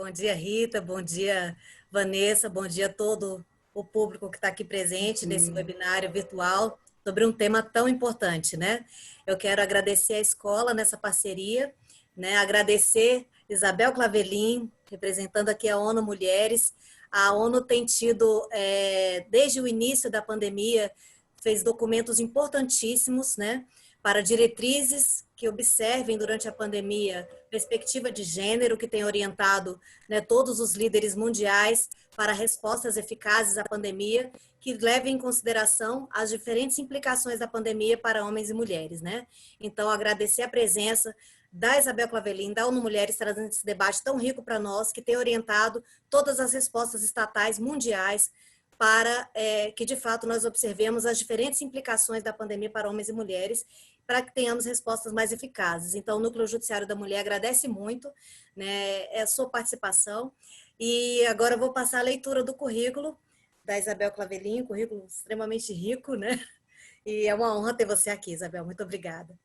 Bom dia, Rita. Bom dia, Vanessa. Bom dia a todo o público que está aqui presente nesse webinário virtual sobre um tema tão importante, né? Eu quero agradecer a escola nessa parceria, né? Agradecer Isabel Clavelin, representando aqui a ONU Mulheres. A ONU tem tido, desde o início da pandemia, fez documentos importantíssimos, né? Para diretrizes que observem durante a pandemia perspectiva de gênero, que tem orientado, né, todos os líderes mundiais para respostas eficazes à pandemia, que levem em consideração as diferentes implicações da pandemia para homens e mulheres, né? Então, agradecer a presença da Isabel Clavelin, da ONU Mulheres, trazendo esse debate tão rico para nós, que tem orientado todas as respostas estatais mundiais para que, de fato, nós observemos as diferentes implicações da pandemia para homens e mulheres, para que tenhamos respostas mais eficazes. Então, o Núcleo Judiciário da Mulher agradece muito, né, a sua participação. E agora eu vou passar a leitura do currículo da Isabel Clavelin, um currículo extremamente rico, né? E é uma honra ter você aqui, Isabel. Muito obrigada.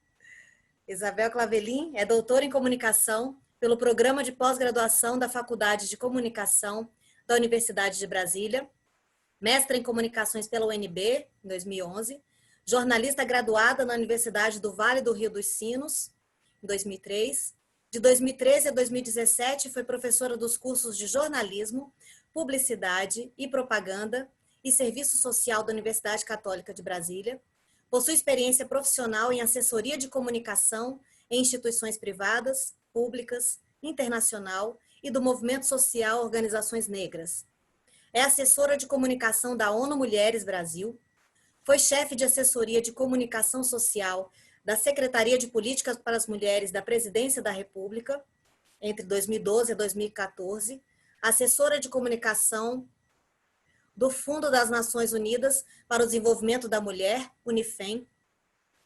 Isabel Clavelin é doutora em comunicação pelo Programa de Pós-Graduação da Faculdade de Comunicação da Universidade de Brasília, mestra em comunicações pela UNB, em 2011, jornalista graduada na Universidade do Vale do Rio dos Sinos, em 2003. De 2013 a 2017, foi professora dos cursos de jornalismo, publicidade e propaganda e serviço social da Universidade Católica de Brasília. Possui experiência profissional em assessoria de comunicação em instituições privadas, públicas, internacional e do movimento social Organizações Negras. É assessora de comunicação da ONU Mulheres Brasil, foi chefe de assessoria de comunicação social da Secretaria de Políticas para as Mulheres da Presidência da República, entre 2012 a 2014, assessora de comunicação do Fundo das Nações Unidas para o Desenvolvimento da Mulher, UNIFEM,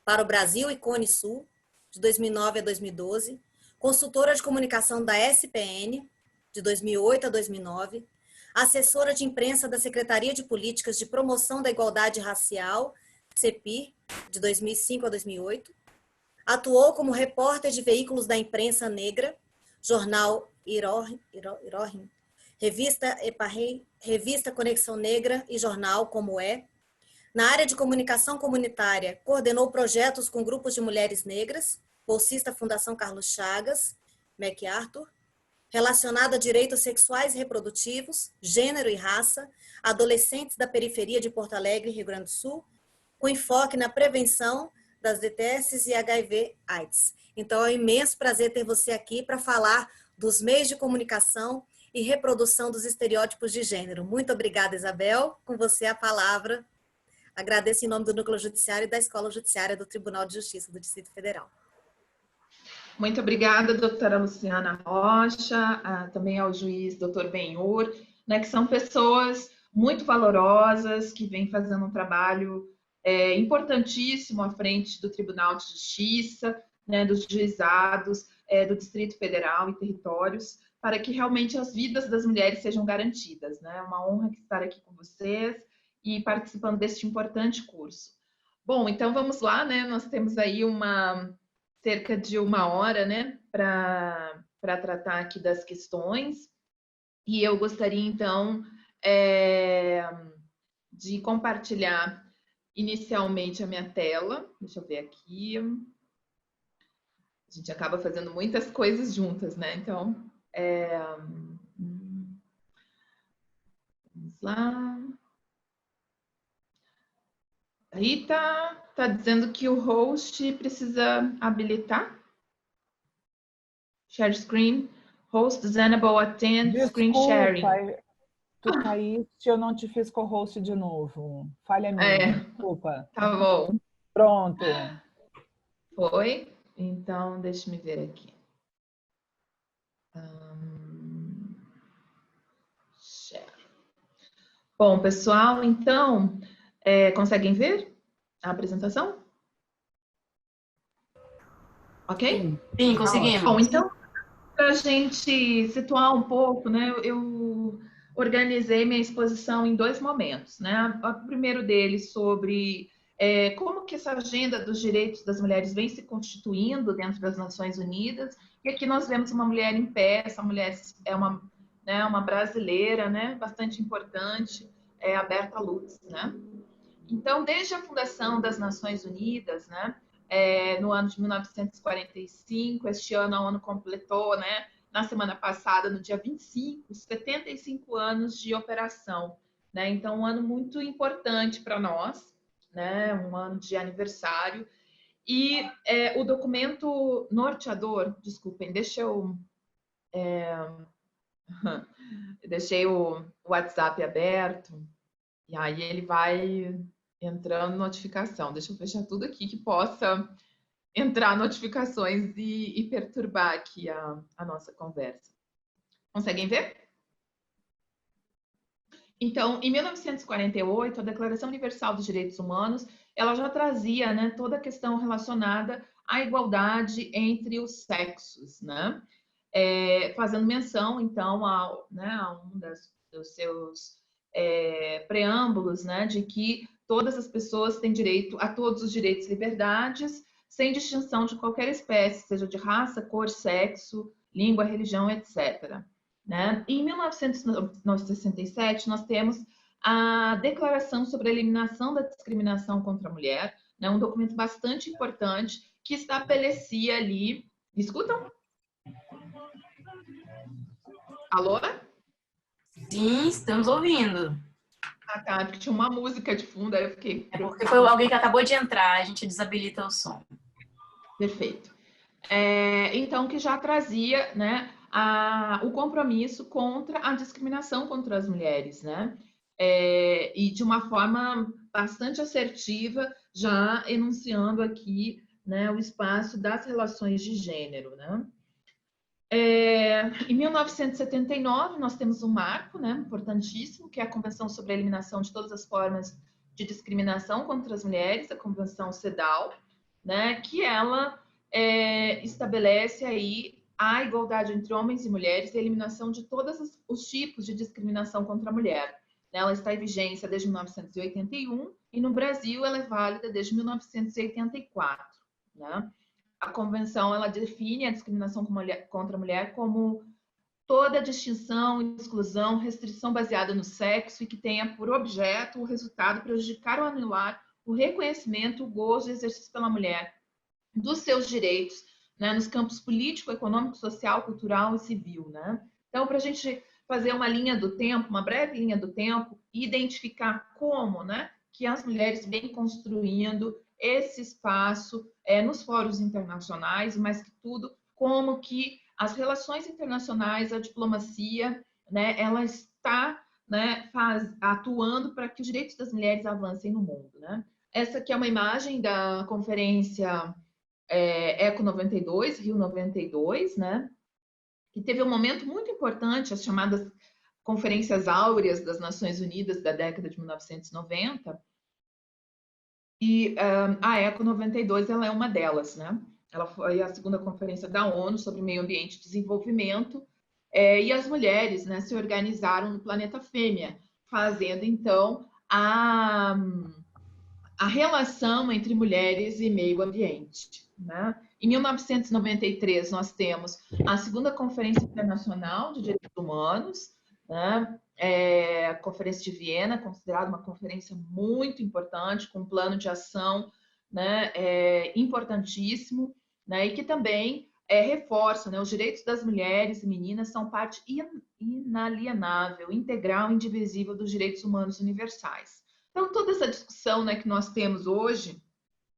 para o Brasil e Cone Sul, de 2009 a 2012, consultora de comunicação da SPN, de 2008 a 2009, assessora de imprensa da Secretaria de Políticas de Promoção da Igualdade Racial, CEPI, de 2005 a 2008. Atuou como repórter de veículos da imprensa negra, jornal Irohin, revista Eparrei, revista Conexão Negra e jornal Como É. Na área de comunicação comunitária, coordenou projetos com grupos de mulheres negras, bolsista Fundação Carlos Chagas, MacArthur, relacionado a direitos sexuais e reprodutivos, gênero e raça, adolescentes da periferia de Porto Alegre, Rio Grande do Sul, com enfoque na prevenção das DTS e HIV/AIDS. Então, é um imenso prazer ter você aqui para falar dos meios de comunicação e reprodução dos estereótipos de gênero. Muito obrigada, Isabel. Com você a palavra. Agradeço em nome do Núcleo Judiciário e da Escola Judiciária do Tribunal de Justiça do Distrito Federal. Muito obrigada, doutora Luciana Rocha, também ao juiz doutor Benhur, né, que são pessoas muito valorosas, que vêm fazendo um trabalho importantíssimo à frente do Tribunal de Justiça, né, dos juizados, do Distrito Federal e territórios, para que realmente as vidas das mulheres sejam garantidas. Né? É uma honra estar aqui com vocês e participando deste importante curso. Bom, então vamos lá, né? Nós temos aí cerca de 1 hora, né, para tratar aqui das questões. E eu gostaria, então, de compartilhar inicialmente a minha tela. Deixa eu ver aqui. A gente acaba fazendo muitas coisas juntas, né? Então, vamos lá. Rita está dizendo que o host precisa habilitar. Share screen. Host Zenable attend screen sharing. Tu caíste, eu não te fiz co-host de novo. Falha minha, desculpa. Tá bom. Pronto. Foi? Então, deixa-me ver aqui. Share. Bom, pessoal, então, conseguem ver a apresentação? Ok? Sim, conseguimos. Bom, então, para a gente situar um pouco, né, eu organizei minha exposição em 2 momentos. Né? O primeiro deles sobre como que essa agenda dos direitos das mulheres vem se constituindo dentro das Nações Unidas, e aqui nós vemos uma mulher em pé. Essa mulher é uma né, uma brasileira, né, bastante importante, a Berta Lutz, né? Então, desde a fundação das Nações Unidas, né, no ano de 1945, este ano a ONU completou, né, na semana passada, no dia 25, 75 anos de operação, né? Então, um ano muito importante para nós, né? Um ano de aniversário. E o documento norteador, desculpem, deixei o WhatsApp aberto, e aí ele vai entrando notificação. Deixa eu fechar tudo aqui que possa entrar notificações e perturbar aqui a nossa conversa. Conseguem ver? Então, em 1948, a Declaração Universal dos Direitos Humanos, ela já trazia, né, toda a questão relacionada à igualdade entre os sexos, né? Fazendo menção, então, a um dos seus preâmbulos, né, de que todas as pessoas têm direito a todos os direitos e liberdades, sem distinção de qualquer espécie, seja de raça, cor, sexo, língua, religião, etc. Né? E em 1967, nós temos a Declaração sobre a Eliminação da Discriminação contra a Mulher, né? Um documento bastante importante que estabelecia ali... Me escutam? Alô? Sim, estamos ouvindo. Ah, tá, porque tinha uma música de fundo, aí eu fiquei... É porque foi alguém que acabou de entrar, a gente desabilita o som. Perfeito. Então, que já trazia, né, o compromisso contra a discriminação contra as mulheres, né? E de uma forma bastante assertiva, já enunciando aqui, né, o espaço das relações de gênero, né? Em 1979, nós temos um marco, né, importantíssimo, que é a Convenção sobre a Eliminação de Todas as Formas de Discriminação contra as Mulheres, a Convenção CEDAW, né, que ela estabelece aí a igualdade entre homens e mulheres e a eliminação de todos os tipos de discriminação contra a mulher. Ela está em vigência desde 1981 e no Brasil ela é válida desde 1984, né? A convenção ela define a discriminação contra a mulher como toda distinção, exclusão, restrição baseada no sexo e que tenha por objeto o resultado prejudicar ou anular o reconhecimento, o gozo e exercício pela mulher dos seus direitos, né, nos campos político, econômico, social, cultural e civil, né? Então, para a gente fazer uma linha do tempo, uma breve linha do tempo, e identificar como, né, que as mulheres vêm construindo esse espaço nos fóruns internacionais, mas que tudo, como que as relações internacionais, a diplomacia, né, ela está, né, atuando para que os direitos das mulheres avancem no mundo, né? Essa aqui é uma imagem da conferência ECO 92, Rio 92, né? Que teve um momento muito importante, as chamadas Conferências Áureas das Nações Unidas da década de 1990, e a ECO 92 ela é uma delas, né? Ela foi a segunda conferência da ONU sobre meio ambiente e desenvolvimento, e as mulheres, né, se organizaram no planeta Fêmea, fazendo então a relação entre mulheres e meio ambiente, né? Em 1993, nós temos a segunda Conferência Internacional de Direitos Humanos, né? A Conferência de Viena, considerada uma conferência muito importante, com um plano de ação, né, importantíssimo, né? E que também reforça, né, os direitos das mulheres e meninas são parte inalienável, integral, indivisível dos direitos humanos universais. Então, toda essa discussão, né, que nós temos hoje,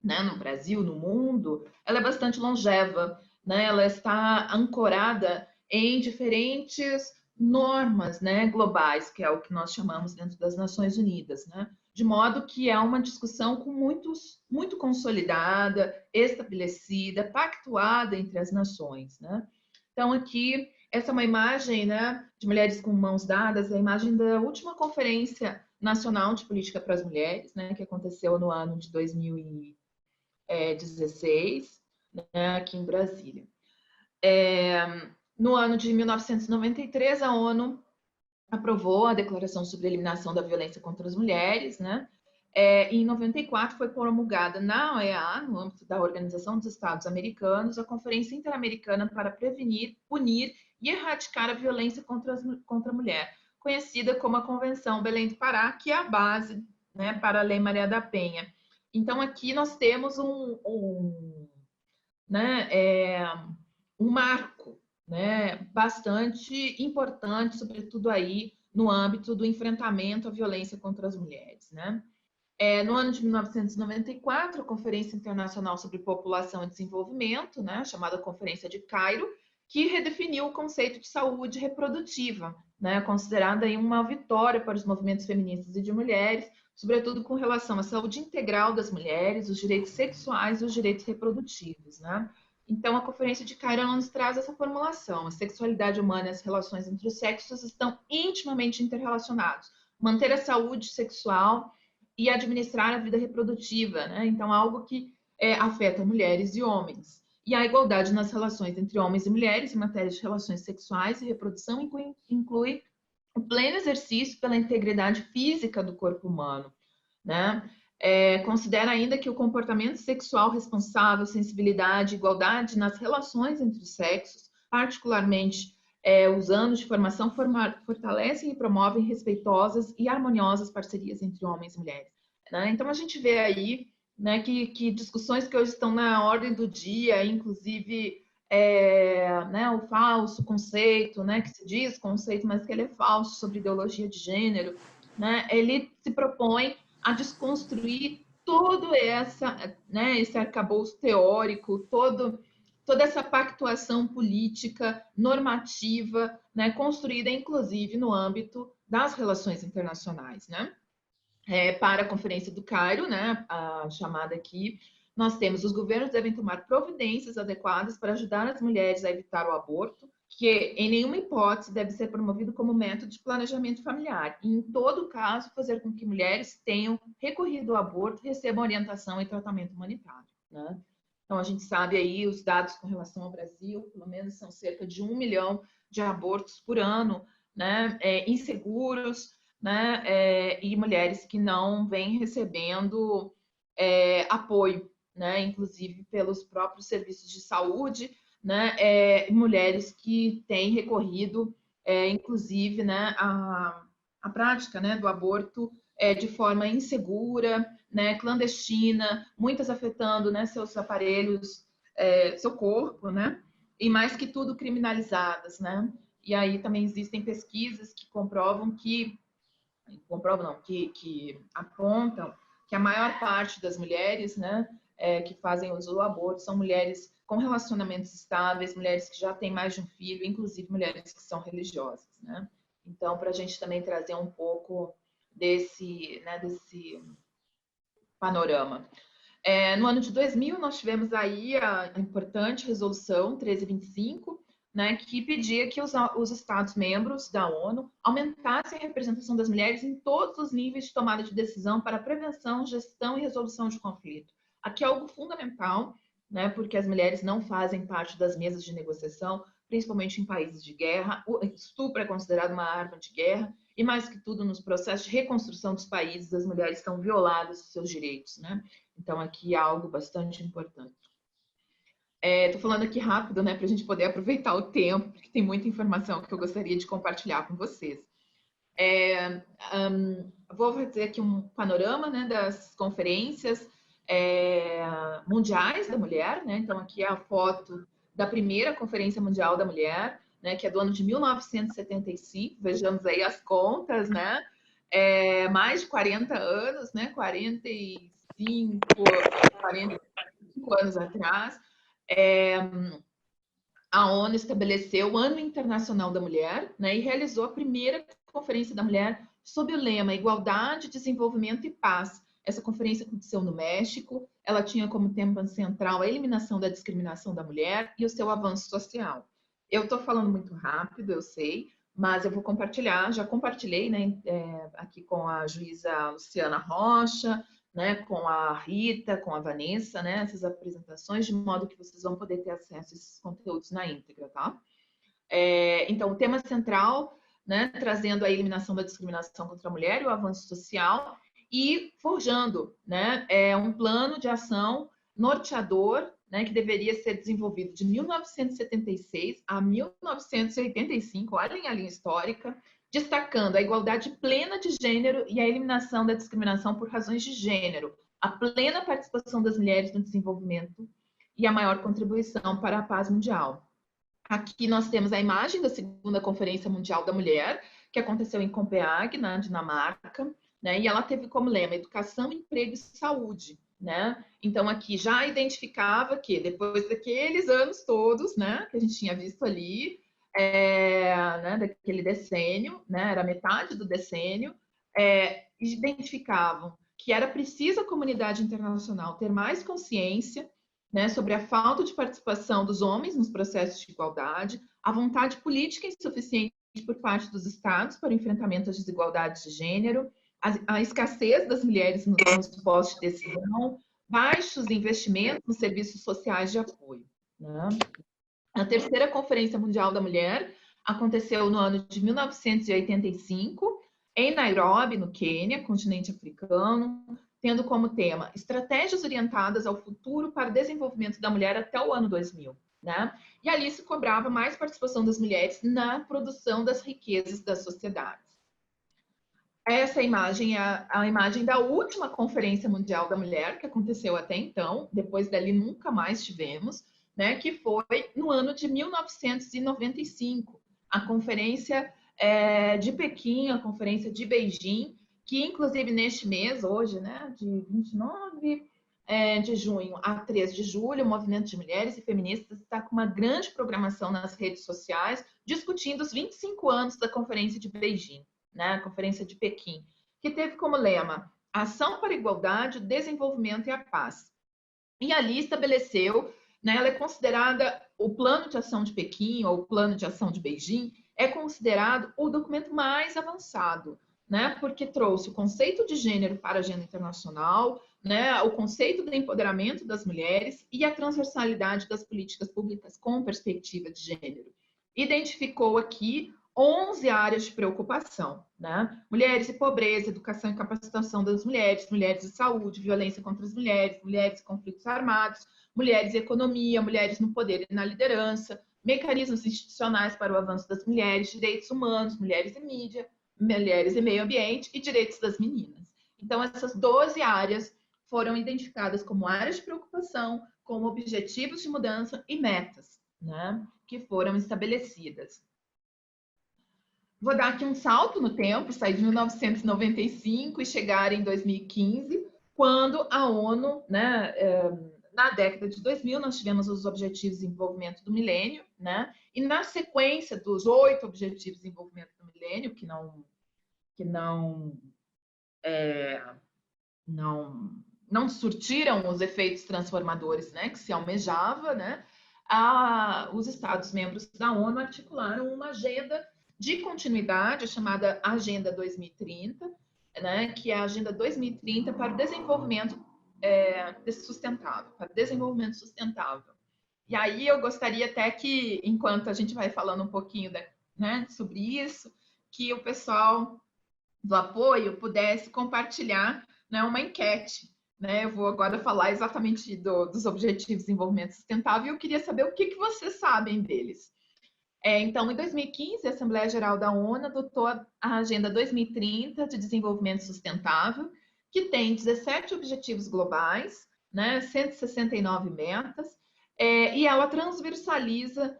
né, no Brasil, no mundo, ela é bastante longeva, né? Ela está ancorada em diferentes normas, né, globais, que é o que nós chamamos dentro das Nações Unidas, né? De modo que é uma discussão com muito consolidada, estabelecida, pactuada entre as nações, né? Então, aqui, essa é uma imagem, né, de mulheres com mãos dadas, é a imagem da última Conferência Nacional de Política para as Mulheres, né, que aconteceu no ano de 2016, né, aqui em Brasília. No ano de 1993, a ONU aprovou a Declaração sobre a Eliminação da Violência contra as Mulheres, né, Em 94 foi promulgada na OEA, no âmbito da Organização dos Estados Americanos, a Conferência Interamericana para Prevenir, Punir e Erradicar a Violência contra a Mulher, conhecida como a Convenção Belém do Pará, que é a base, né, para a Lei Maria da Penha. Então, aqui nós temos um marco, né, bastante importante, sobretudo aí no âmbito do enfrentamento à violência contra as mulheres, né? No ano de 1994, a Conferência Internacional sobre População e Desenvolvimento, né, chamada Conferência de Cairo, que redefiniu o conceito de saúde reprodutiva, né, considerada aí uma vitória para os movimentos feministas e de mulheres, sobretudo com relação à saúde integral das mulheres, os direitos sexuais e os direitos reprodutivos, né? Então, a Conferência de Cairo nos traz essa formulação: a sexualidade humana e as relações entre os sexos estão intimamente interrelacionados. Manter a saúde sexual e administrar a vida reprodutiva, né? Então, algo que afeta mulheres e homens. E a igualdade nas relações entre homens e mulheres em matéria de relações sexuais e reprodução inclui o pleno exercício pela integridade física do corpo humano, né? Considera ainda que o comportamento sexual responsável, sensibilidade, igualdade nas relações entre os sexos, particularmente os anos de formação, fortalecem e promovem respeitosas e harmoniosas parcerias entre homens e mulheres, né? Então, a gente vê aí, né, que discussões que hoje estão na ordem do dia, inclusive né, o falso conceito, né, que se diz conceito, mas que ele é falso, sobre ideologia de gênero, né, ele se propõe a desconstruir todo né, esse arcabouço teórico, toda essa pactuação política, normativa, né, construída inclusive no âmbito das relações internacionais, né? Para a Conferência do Cairo, né, a chamada aqui, nós temos: os governos devem tomar providências adequadas para ajudar as mulheres a evitar o aborto, que em nenhuma hipótese deve ser promovido como método de planejamento familiar, e em todo caso fazer com que mulheres tenham recorrido ao aborto recebam orientação e tratamento humanitário, né? Então, a gente sabe aí os dados com relação ao Brasil, pelo menos são cerca de 1 milhão de abortos por ano, né, inseguros, né, e mulheres que não vêm recebendo apoio, né, inclusive pelos próprios serviços de saúde, né, mulheres que têm recorrido, inclusive, né, a prática, né, do aborto de forma insegura, né, clandestina, muitas afetando, né, seus aparelhos, seu corpo, né, e mais que tudo criminalizadas, né? E aí também existem pesquisas que comprovam que apontam que a maior parte das mulheres, né, que fazem uso do aborto são mulheres com relacionamentos estáveis, mulheres que já têm mais de um filho, inclusive mulheres que são religiosas, né? Então, para a gente também trazer um pouco desse panorama. No ano de 2000, nós tivemos aí a importante resolução 1325, né, que pedia que os Estados-membros da ONU aumentassem a representação das mulheres em todos os níveis de tomada de decisão para prevenção, gestão e resolução de conflito. Aqui é algo fundamental, né, porque as mulheres não fazem parte das mesas de negociação, principalmente em países de guerra. O estupro é considerado uma arma de guerra, e mais que tudo, nos processos de reconstrução dos países, as mulheres estão violadas os seus direitos, né? Então, aqui é algo bastante importante. Estou falando aqui rápido, né, para a gente poder aproveitar o tempo, porque tem muita informação que eu gostaria de compartilhar com vocês. Vou fazer aqui um panorama, né, das conferências mundiais da mulher, né? Então, aqui é a foto da primeira Conferência Mundial da Mulher, né, que é do ano de 1975. Vejamos aí as contas, né? Mais de 40 anos, né? 45 anos atrás. A ONU estabeleceu o Ano Internacional da Mulher, né, e realizou a primeira Conferência da Mulher sob o lema Igualdade, Desenvolvimento e Paz. Essa conferência aconteceu no México. Ela tinha como tema central a eliminação da discriminação da mulher e o seu avanço social. Eu estou falando muito rápido, eu sei, mas eu vou compartilhar, já compartilhei, né, aqui com a juíza Luciana Rocha, né, com a Rita, com a Vanessa, né, essas apresentações, de modo que vocês vão poder ter acesso a esses conteúdos na íntegra, tá? Então, o tema central, né, trazendo a eliminação da discriminação contra a mulher e o avanço social, e forjando, né, um plano de ação norteador, né, que deveria ser desenvolvido de 1976 a 1985, olhem a linha histórica, destacando a igualdade plena de gênero e a eliminação da discriminação por razões de gênero, a plena participação das mulheres no desenvolvimento e a maior contribuição para a paz mundial. Aqui nós temos a imagem da segunda Conferência Mundial da Mulher, que aconteceu em Copenhague, na Dinamarca, né? E ela teve como lema Educação, Emprego e Saúde, né? Então aqui já identificava que depois daqueles anos todos, né, que a gente tinha visto ali, né, daquele decênio, né, era metade do decênio, identificavam que era preciso a comunidade internacional ter mais consciência, né, sobre a falta de participação dos homens nos processos de igualdade, a vontade política insuficiente por parte dos estados para o enfrentamento às desigualdades de gênero, a escassez das mulheres nos postos de decisão, baixos investimentos nos serviços sociais de apoio, né? A terceira Conferência Mundial da Mulher aconteceu no ano de 1985, em Nairobi, no Quênia, continente africano, tendo como tema estratégias orientadas ao futuro para o desenvolvimento da mulher até o ano 2000. Né? E ali se cobrava mais participação das mulheres na produção das riquezas das sociedades. Essa imagem é a imagem da última Conferência Mundial da Mulher, que aconteceu até então, depois dali nunca mais tivemos, né? Que foi no ano de 1995, a Conferência de Pequim, a Conferência de Beijing, que inclusive neste mês, hoje, né, de 29 de junho a 3 de julho, o Movimento de Mulheres e Feministas está com uma grande programação nas redes sociais, discutindo os 25 anos da Conferência de Beijing, né, a Conferência de Pequim, que teve como lema Ação para a Igualdade, o Desenvolvimento e a Paz. E ali estabeleceu, né, ela é considerada, o Plano de Ação de Pequim, ou o Plano de Ação de Beijing, é considerado o documento mais avançado, né, porque trouxe o conceito de gênero para a agenda internacional, né, o conceito do empoderamento das mulheres e a transversalidade das políticas públicas com perspectiva de gênero. Identificou aqui 11 áreas de preocupação, né? Mulheres e pobreza, educação e capacitação das mulheres, mulheres e saúde, violência contra as mulheres, mulheres e conflitos armados, mulheres e economia, mulheres no poder e na liderança, mecanismos institucionais para o avanço das mulheres, direitos humanos, mulheres e mídia, mulheres e meio ambiente e direitos das meninas. Então, essas 12 áreas foram identificadas como áreas de preocupação, como objetivos de mudança e metas, né, que foram estabelecidas. Vou dar aqui um salto no tempo, sair de 1995 e chegar em 2015, quando a ONU, né, na década de 2000, nós tivemos os Objetivos de Desenvolvimento do Milênio, né, e na sequência dos 8 Objetivos de Desenvolvimento do Milênio, que não surtiram os efeitos transformadores, né, que se almejava, né, os Estados-membros da ONU articularam uma agenda de continuidade, chamada Agenda 2030, né, que é a Agenda 2030 para o desenvolvimento sustentável, para o desenvolvimento sustentável. E aí eu gostaria até que, enquanto a gente vai falando um pouquinho né, sobre isso, que o pessoal do apoio pudesse compartilhar, né, uma enquete. Né? Eu vou agora falar exatamente dos Objetivos de Desenvolvimento Sustentável e eu queria saber o que vocês sabem deles. Então, em 2015, a Assembleia Geral da ONU adotou a Agenda 2030 de Desenvolvimento Sustentável, que tem 17 objetivos globais, né, 169 metas, e ela transversaliza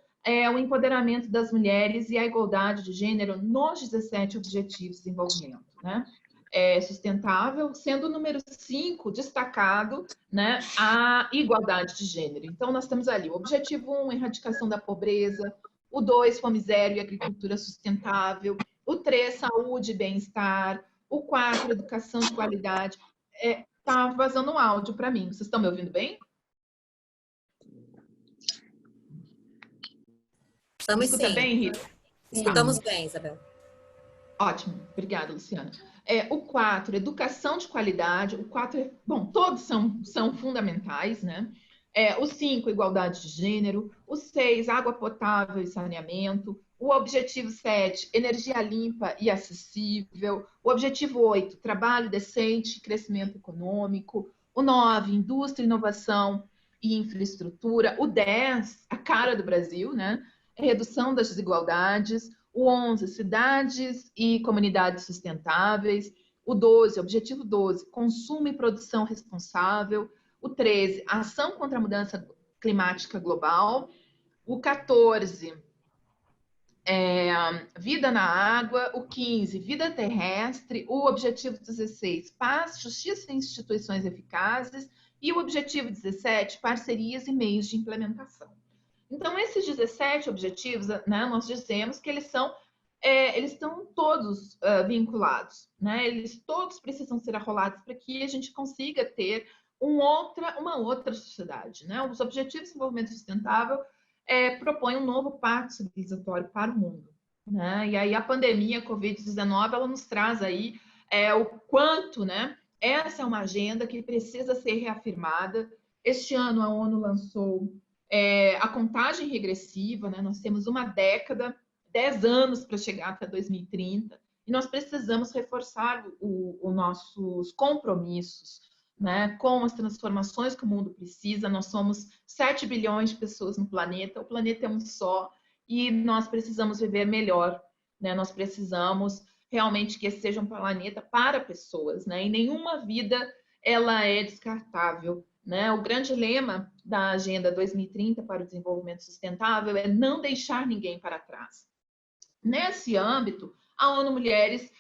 o empoderamento das mulheres e a igualdade de gênero nos 17 objetivos de desenvolvimento, né? Sustentável, sendo o número 5 destacado, né, a igualdade de gênero. Então, nós temos ali o objetivo 1, erradicação da pobreza, o 2, fome zero e agricultura sustentável, o 3, saúde e bem-estar, o 4, educação de qualidade. Tá vazando um áudio para mim. Vocês estão me ouvindo bem? Estamos Escuta sim. bem, Rita? Escutamos bem, Isabel. Ótimo. Obrigada, Luciana. O 4, educação de qualidade. O 4, bom, todos são fundamentais, né? O 5, igualdade de gênero. O 6, água potável e saneamento. O objetivo 7, energia limpa e acessível. O objetivo 8, trabalho decente e crescimento econômico. O 9, indústria, inovação e infraestrutura. O 10, a cara do Brasil, né? Redução das desigualdades. O 11, cidades e comunidades sustentáveis. O 12, objetivo 12, consumo e produção responsável. O 13, ação contra a mudança climática global. O 14, vida na água. O 15, vida terrestre. O objetivo 16, paz, justiça e instituições eficazes. E o objetivo 17, parcerias e meios de implementação. Então, esses 17 objetivos, né, nós dizemos que eles estão todos vinculados, né? Eles todos precisam ser arrolados para que a gente consiga ter uma outra sociedade, né? Os Objetivos de Desenvolvimento Sustentável propõem um novo pacto civilizatório para o mundo, né? E aí a pandemia, a Covid-19, ela nos traz aí o quanto, né? Essa é uma agenda que precisa ser reafirmada. Este ano a ONU lançou a contagem regressiva, né? Nós temos uma década, 10 anos para chegar até 2030, e nós precisamos reforçar os nossos compromissos, né, com as transformações que o mundo precisa. Nós somos 7 bilhões de pessoas no planeta, o planeta é um só, e nós precisamos viver melhor, né? Nós precisamos realmente que esse seja um planeta para pessoas, né? E nenhuma vida ela é descartável, né? O grande lema da Agenda 2030 para o Desenvolvimento Sustentável é não deixar ninguém para trás. Nesse âmbito, a ONU Mulheres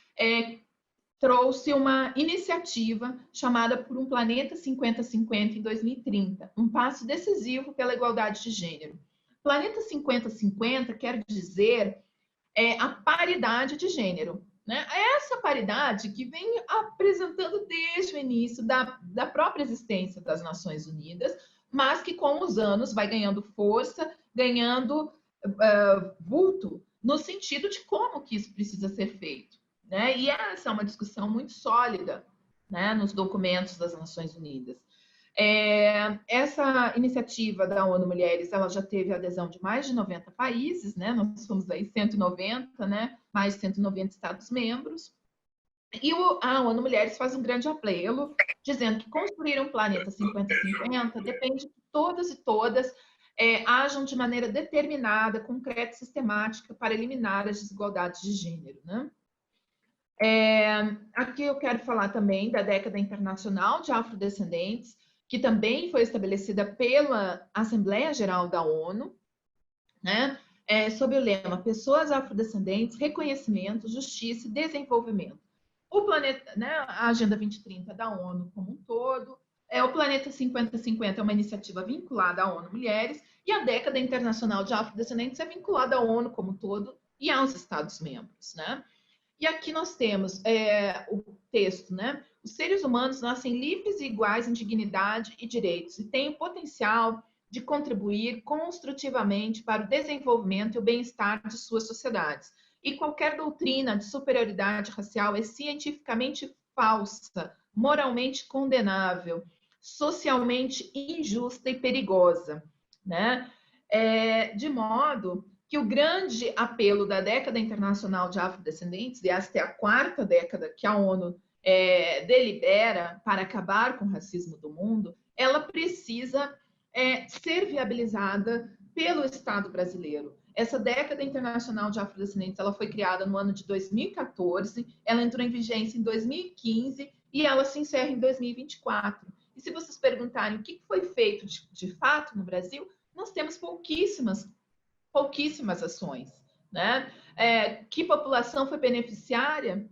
trouxe uma iniciativa chamada Por um Planeta 50-50 em 2030, um passo decisivo pela igualdade de gênero. Planeta 50-50 quer dizer a paridade de gênero, né? Essa paridade que vem apresentando desde o início da própria existência das Nações Unidas, mas que com os anos vai ganhando força, ganhando vulto, no sentido de como que isso precisa ser feito, né? E essa é uma discussão muito sólida, né, nos documentos das Nações Unidas. Essa iniciativa da ONU Mulheres, ela já teve adesão de mais de 90 países, né? Nós somos aí 190, né? Mais de 190 Estados-membros. E a ONU Mulheres faz um grande apelo, dizendo que construir um planeta 50-50 depende de todas e todas ajam de maneira determinada, concreta e sistemática para eliminar as desigualdades de gênero, né? Aqui eu quero falar também da década internacional de afrodescendentes, que também foi estabelecida pela Assembleia Geral da ONU, né? Sob o lema Pessoas Afrodescendentes, Reconhecimento, Justiça e Desenvolvimento. O planeta, né, a Agenda 2030 da ONU como um todo, o Planeta 50-50 é uma iniciativa vinculada à ONU Mulheres, e a década internacional de afrodescendentes é vinculada à ONU como um todo e aos Estados-membros, né? E aqui nós temos o texto, né? Os seres humanos nascem livres e iguais em dignidade e direitos e têm o potencial de contribuir construtivamente para o desenvolvimento e o bem-estar de suas sociedades. E qualquer doutrina de superioridade racial é cientificamente falsa, moralmente condenável, socialmente injusta e perigosa, né? De modo que o grande apelo da década internacional de afrodescendentes, e esta é a 4ª década que a ONU delibera para acabar com o racismo do mundo, ela precisa ser viabilizada pelo Estado brasileiro. Essa década internacional de afrodescendentes, ela foi criada no ano de 2014, ela entrou em vigência em 2015 e ela se encerra em 2024. E se vocês perguntarem o que foi feito de fato no Brasil, nós temos pouquíssimas ações, né? Que população foi beneficiária?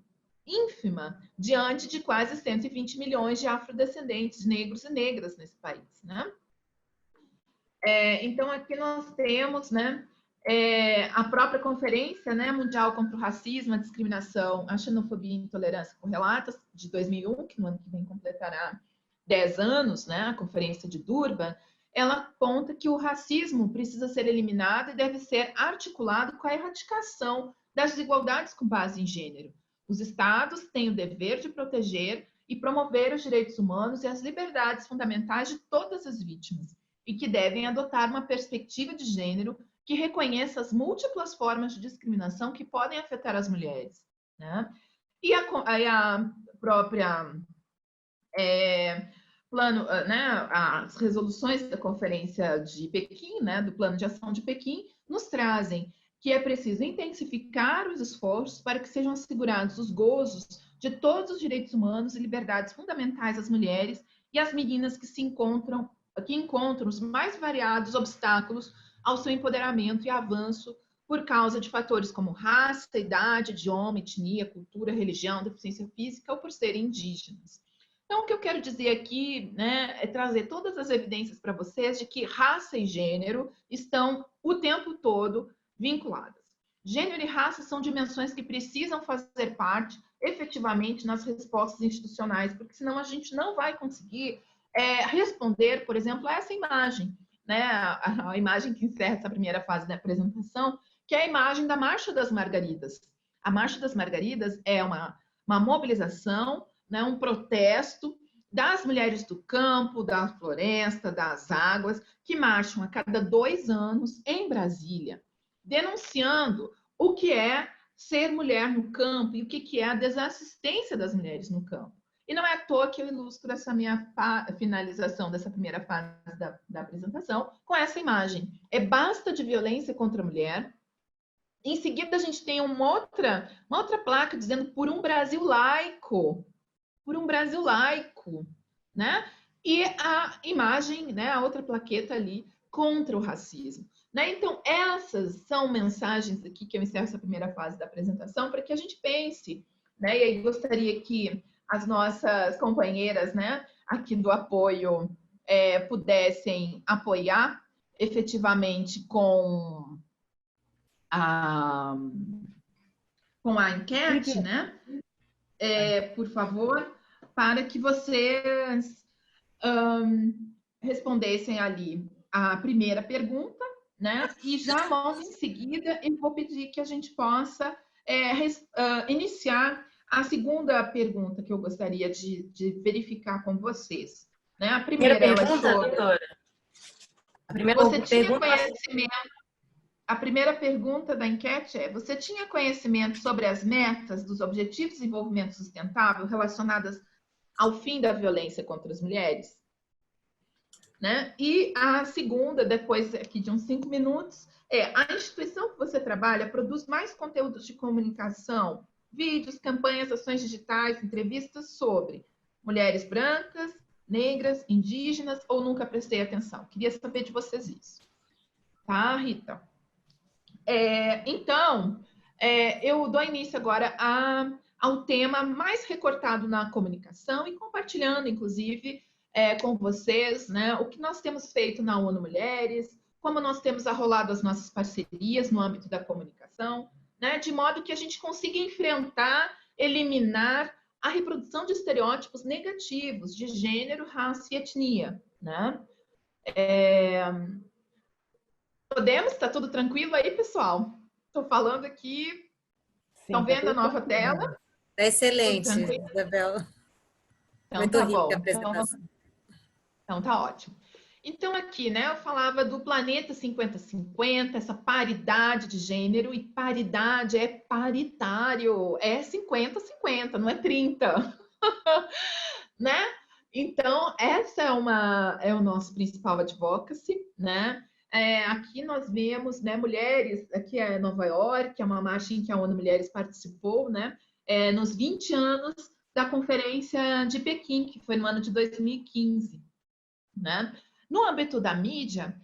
Ínfima, diante de quase 120 milhões de afrodescendentes, negros e negras nesse país, né? Então, aqui nós temos, né, a própria Conferência, né, Mundial contra o Racismo, a Discriminação, a Xenofobia e Intolerância Correlatas, de 2001, que no ano que vem completará 10 anos, né, a Conferência de Durban, ela aponta que o racismo precisa ser eliminado e deve ser articulado com a erradicação das desigualdades com base em gênero. Os Estados têm o dever de proteger e promover os direitos humanos e as liberdades fundamentais de todas as vítimas, e que devem adotar uma perspectiva de gênero que reconheça as múltiplas formas de discriminação que podem afetar as mulheres, né? E a própria plano, né, as resoluções da Conferência de Pequim, né, do Plano de Ação de Pequim, nos trazem que é preciso intensificar os esforços para que sejam assegurados os gozos de todos os direitos humanos e liberdades fundamentais às mulheres e às meninas que encontram os mais variados obstáculos ao seu empoderamento e avanço por causa de fatores como raça, idade, idioma, etnia, cultura, religião, deficiência física ou por serem indígenas. Então, o que eu quero dizer aqui, né, é trazer todas as evidências para vocês de que raça e gênero estão o tempo todo vinculadas. Gênero e raça são dimensões que precisam fazer parte efetivamente nas respostas institucionais, porque senão a gente não vai conseguir responder, por exemplo, a essa imagem, né, a imagem que encerra essa primeira fase da apresentação, que é a imagem da Marcha das Margaridas. A Marcha das Margaridas é uma mobilização, né, um protesto das mulheres do campo, da floresta, das águas, que marcham a cada 2 anos em Brasília, denunciando o que é ser mulher no campo e o que é a desassistência das mulheres no campo. E não é à toa que eu ilustro essa minha finalização dessa primeira fase da apresentação com essa imagem. É basta de violência contra a mulher. Em seguida, a gente tem uma outra placa dizendo por um Brasil laico. Por um Brasil laico, né? E a imagem, né, a outra plaqueta ali, contra o racismo. Né? Então, essas são mensagens aqui que eu encerro essa primeira fase da apresentação para que a gente pense, né? E aí gostaria que as nossas companheiras, né, aqui do apoio pudessem apoiar efetivamente com a enquete, né? Por favor, para que vocês respondessem ali a primeira pergunta, né? E já logo em seguida eu vou pedir que a gente possa iniciar a segunda pergunta que eu gostaria de verificar com vocês. Né? A primeira pergunta, doutora. A primeira tinha conhecimento. A primeira pergunta da enquete é: você tinha conhecimento sobre as metas dos Objetivos de Desenvolvimento Sustentável relacionadas ao fim da violência contra as mulheres? Né? E a segunda, depois aqui de uns 5 minutos, a instituição que você trabalha produz mais conteúdos de comunicação, vídeos, campanhas, ações digitais, entrevistas sobre mulheres brancas, negras, indígenas, ou nunca prestei atenção? Queria saber de vocês isso. Tá, Rita? Então, eu dou início agora ao tema mais recortado na comunicação e compartilhando, inclusive, com vocês, né, o que nós temos feito na ONU Mulheres, como nós temos arrolado as nossas parcerias no âmbito da comunicação, né, de modo que a gente consiga enfrentar, eliminar a reprodução de estereótipos negativos de gênero, raça e etnia. Né? Podemos? Está tudo tranquilo aí, pessoal? Estou falando aqui. Estão vendo a nova tela? Está excelente, Isabel. Então, muito rica a apresentação. Então, tá ótimo. Então, aqui, né, eu falava do planeta 50-50, essa paridade de gênero, e paridade é paritário, é 50-50, não é 30. Né? Então, essa é o nosso principal advocacy, né? Aqui nós vemos, né, mulheres, aqui é Nova York, é uma marcha em que a ONU Mulheres participou, né, nos 20 anos da Conferência de Pequim, que foi no ano de 2015. Né? No âmbito da mídia,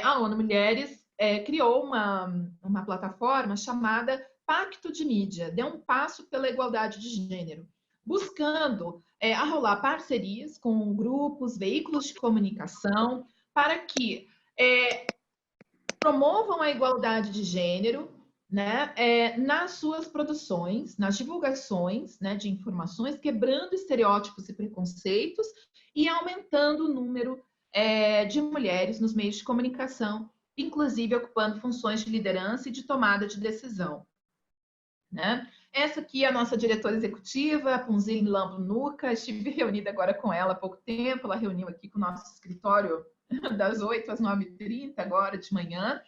a ONU Mulheres criou uma plataforma chamada Pacto de Mídia, deu um passo pela igualdade de gênero, buscando arrolar parcerias com grupos, veículos de comunicação, para que promovam a igualdade de gênero, né, nas suas produções, nas divulgações, né, de informações, quebrando estereótipos e preconceitos e aumentando o número de mulheres nos meios de comunicação, inclusive ocupando funções de liderança e de tomada de decisão. Né? Essa aqui é a nossa diretora executiva, a Punzile Lambo Nuca. Estive reunida agora com ela há pouco tempo. Ela reuniu aqui com o nosso escritório das 8 às 9h30, agora de manhã.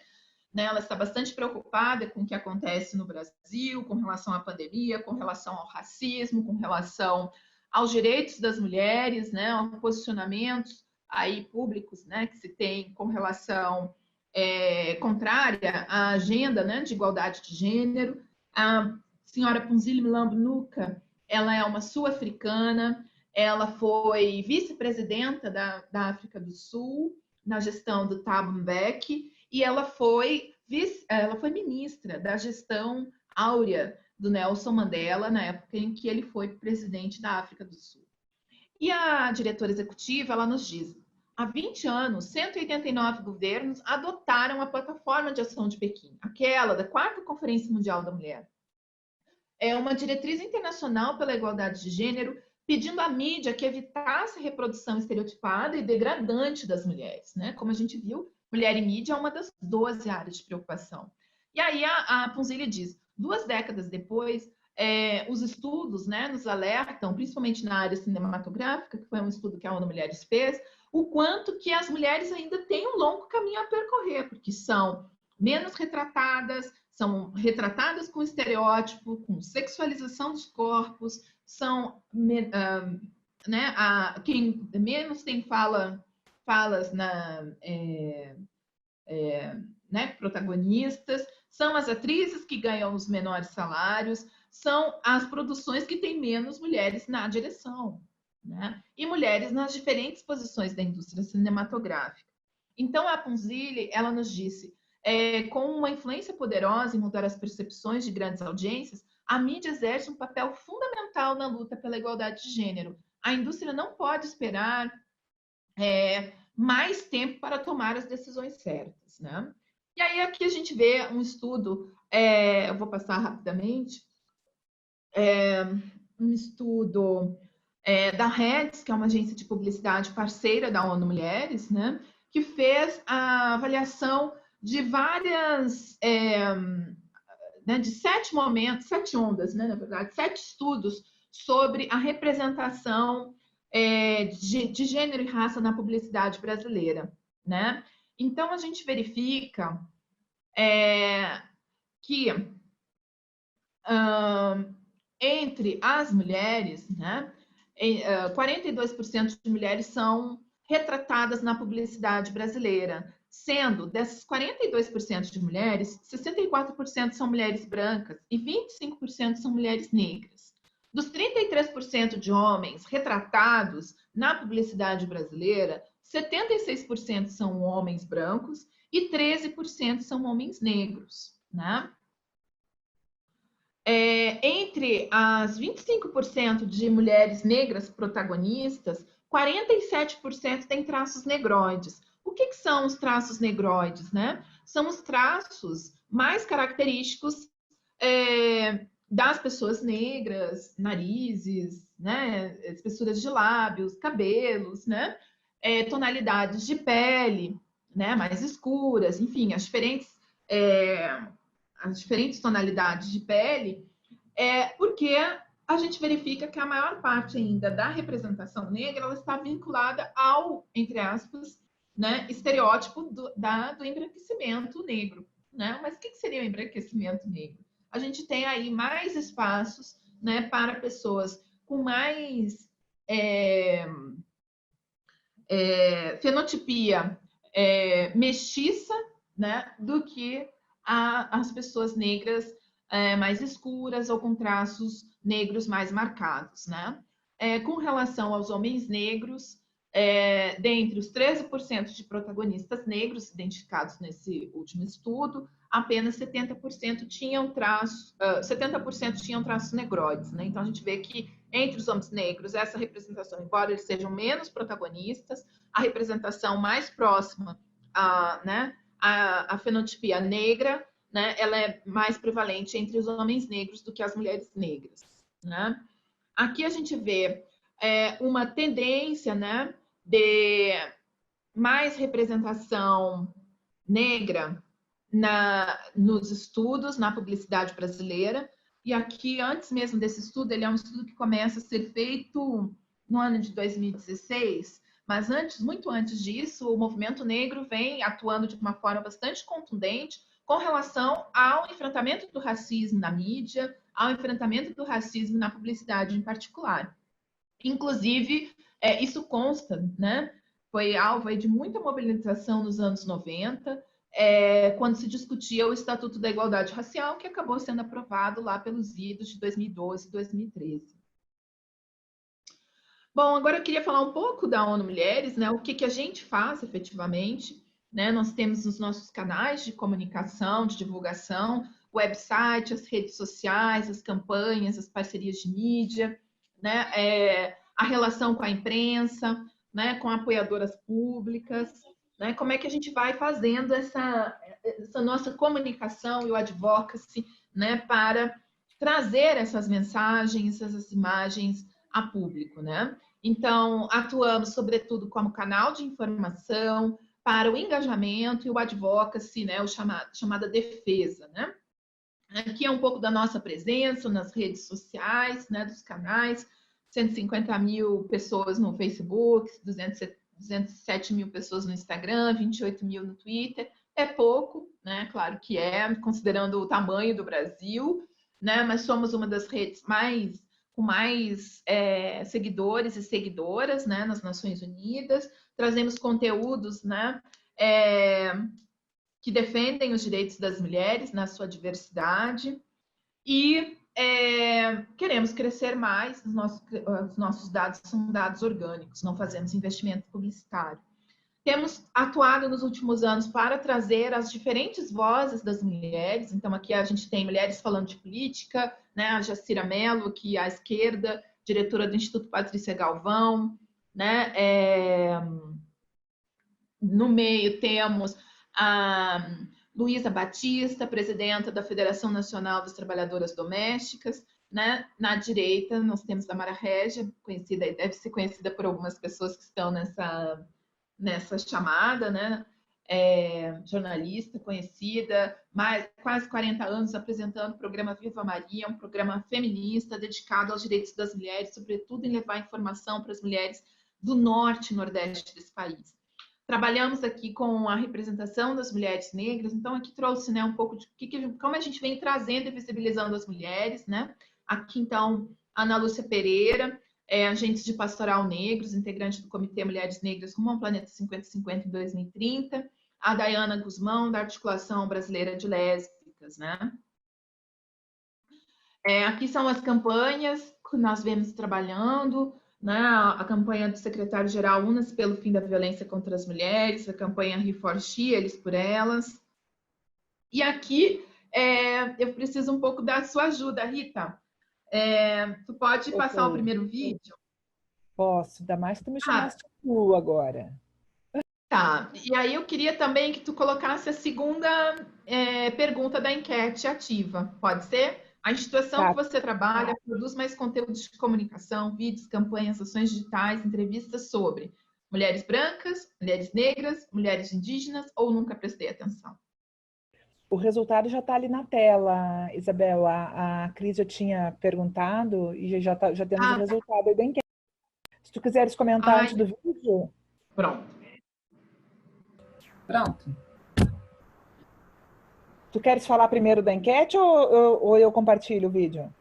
né? Ela está bastante preocupada com o que acontece no Brasil, com relação à pandemia, com relação ao racismo, com relação aos direitos das mulheres, né? Aos posicionamentos aí públicos, né? Que se tem com relação contrária à agenda, né? De igualdade de gênero. A senhora Phumzile Mlambo Ngcuka, ela é uma sul-africana, ela foi vice-presidenta da África do Sul na gestão do Thabo Mbeki, e ela foi ministra da gestão áurea do Nelson Mandela, na época em que ele foi presidente da África do Sul. E a diretora executiva, ela nos diz, há 20 anos, 189 governos adotaram a plataforma de ação de Pequim, aquela da 4ª Conferência Mundial da Mulher. É uma diretriz internacional pela igualdade de gênero, pedindo à mídia que evitasse a reprodução estereotipada e degradante das mulheres, né? Como a gente viu, mulher e mídia é uma das 12 áreas de preocupação. E aí a Phumzile diz, 2 décadas depois, os estudos, né, nos alertam, principalmente na área cinematográfica, que foi um estudo que a ONU Mulheres fez, o quanto que as mulheres ainda têm um longo caminho a percorrer, porque são menos retratadas, são retratadas com estereótipo, com sexualização dos corpos, são né, quem menos tem falas né, protagonistas, são as atrizes que ganham os menores salários, são as produções que têm menos mulheres na direção, né? E mulheres nas diferentes posições da indústria cinematográfica. Então, a Phumzile, ela nos disse, com uma influência poderosa em mudar as percepções de grandes audiências, a mídia exerce um papel fundamental na luta pela igualdade de gênero. A indústria não pode esperar mais tempo para tomar as decisões certas, né? E aí aqui a gente vê um estudo, eu vou passar rapidamente, um estudo da Reds, que é uma agência de publicidade parceira da ONU Mulheres, né? Que fez a avaliação de várias, né, de 7 momentos, 7 ondas, né, na verdade, 7 estudos sobre a representação de gênero e raça na publicidade brasileira, né? Então, a gente verifica que entre as mulheres, né, 42% de mulheres são retratadas na publicidade brasileira, sendo dessas 42% de mulheres, 64% são mulheres brancas e 25% são mulheres negras. Dos 33% de homens retratados na publicidade brasileira, 76% são homens brancos e 13% são homens negros, né? Entre as 25% de mulheres negras protagonistas, 47% têm traços negroides. O que são os traços negroides, né? São os traços mais característicos das pessoas negras, narizes, né? Espessuras de lábios, cabelos, né? Tonalidades de pele, né? Mais escuras, enfim, as diferentes tonalidades de pele, porque a gente verifica que a maior parte ainda da representação negra ela está vinculada ao, entre aspas, né, estereótipo do embranquecimento negro, né? Mas o que seria o embranquecimento negro? A gente tem aí mais espaços, né, para pessoas com mais fenotipia mestiça, né, do que as pessoas negras mais escuras ou com traços negros mais marcados, né? Com relação aos homens negros, dentre os 13% de protagonistas negros identificados nesse último estudo, apenas 70% tinham traços negroides, né? Então a gente vê que entre os homens negros essa representação, embora eles sejam menos protagonistas, a representação mais próxima né, a fenotipia negra, né, ela é mais prevalente entre os homens negros do que as mulheres negras, né? Aqui a gente vê uma tendência, né, de mais representação negra nos estudos, na publicidade brasileira. E aqui, antes mesmo desse estudo, ele é um estudo que começa a ser feito no ano de 2016, mas muito antes disso, o movimento negro vem atuando de uma forma bastante contundente com relação ao enfrentamento do racismo na mídia, ao enfrentamento do racismo na publicidade em particular. Inclusive, isso consta, né? Foi alvo de muita mobilização nos anos 90, quando se discutia o Estatuto da Igualdade Racial, que acabou sendo aprovado lá pelos idos de 2012 e 2013. Bom, agora eu queria falar um pouco da ONU Mulheres, né? O que a gente faz efetivamente, né? Nós temos os nossos canais de comunicação, de divulgação, website, as redes sociais, as campanhas, as parcerias de mídia, né? A relação com a imprensa, né? Com apoiadoras públicas, né? Como é que a gente vai fazendo essa nossa comunicação e o advocacy, né? Para trazer essas mensagens, essas imagens a público, né? Então, atuamos sobretudo como canal de informação para o engajamento e o advocacy, né? Chamada defesa, né? Aqui é um pouco da nossa presença nas redes sociais, né? Dos canais, 150 mil pessoas no Facebook, 207 mil pessoas no Instagram, 28 mil no Twitter. É pouco, né? Claro que considerando o tamanho do Brasil, né? Mas somos uma das redes com mais seguidores e seguidoras, né, nas Nações Unidas. Trazemos conteúdos, né, que defendem os direitos das mulheres na sua diversidade e queremos crescer mais. Os nossos dados são dados orgânicos, não fazemos investimento publicitário. Temos atuado nos últimos anos para trazer as diferentes vozes das mulheres. Então, aqui a gente tem mulheres falando de política, né? A Jacira Mello, aqui à esquerda, diretora do Instituto Patrícia Galvão, né? No meio temos a Luísa Batista, presidenta da Federação Nacional das Trabalhadoras Domésticas, né? Na direita, nós temos a Mara Régia, conhecida, deve ser conhecida por algumas pessoas que estão nessa chamada, né? Jornalista conhecida, quase 40 anos apresentando o programa Viva Maria, um programa feminista dedicado aos direitos das mulheres, sobretudo em levar informação para as mulheres do norte e nordeste desse país. Trabalhamos aqui com a representação das mulheres negras, então aqui trouxe, né, um pouco de como a gente vem trazendo e visibilizando as mulheres, né? Aqui, então, Ana Lúcia Pereira, agentes de Pastoral Negros, integrante do Comitê Mulheres Negras Rumo ao Planeta 5050 em 2030, a Dayana Guzmão, da Articulação Brasileira de Lésbicas, né? Aqui são as campanhas que nós vemos trabalhando, né? A campanha do secretário-geral Unas pelo Fim da Violência contra as Mulheres, a campanha Reforchi, Eles por Elas. E aqui eu preciso um pouco da sua ajuda, Rita. Tu pode passar o primeiro vídeo? Posso, ainda mais que tu me chamaste tu agora. Tá, e aí eu queria também que tu colocasse a segunda pergunta da enquete ativa, pode ser? A instituição que você trabalha produz mais conteúdos de comunicação, vídeos, campanhas, ações digitais, entrevistas sobre mulheres brancas, mulheres negras, mulheres indígenas ou nunca prestei atenção? O resultado já está ali na tela, Isabel. A Cris já tinha perguntado e já temos o resultado aí da enquete. Se tu quiseres comentar antes do vídeo. Pronto. Tu queres falar primeiro da enquete ou eu compartilho o vídeo?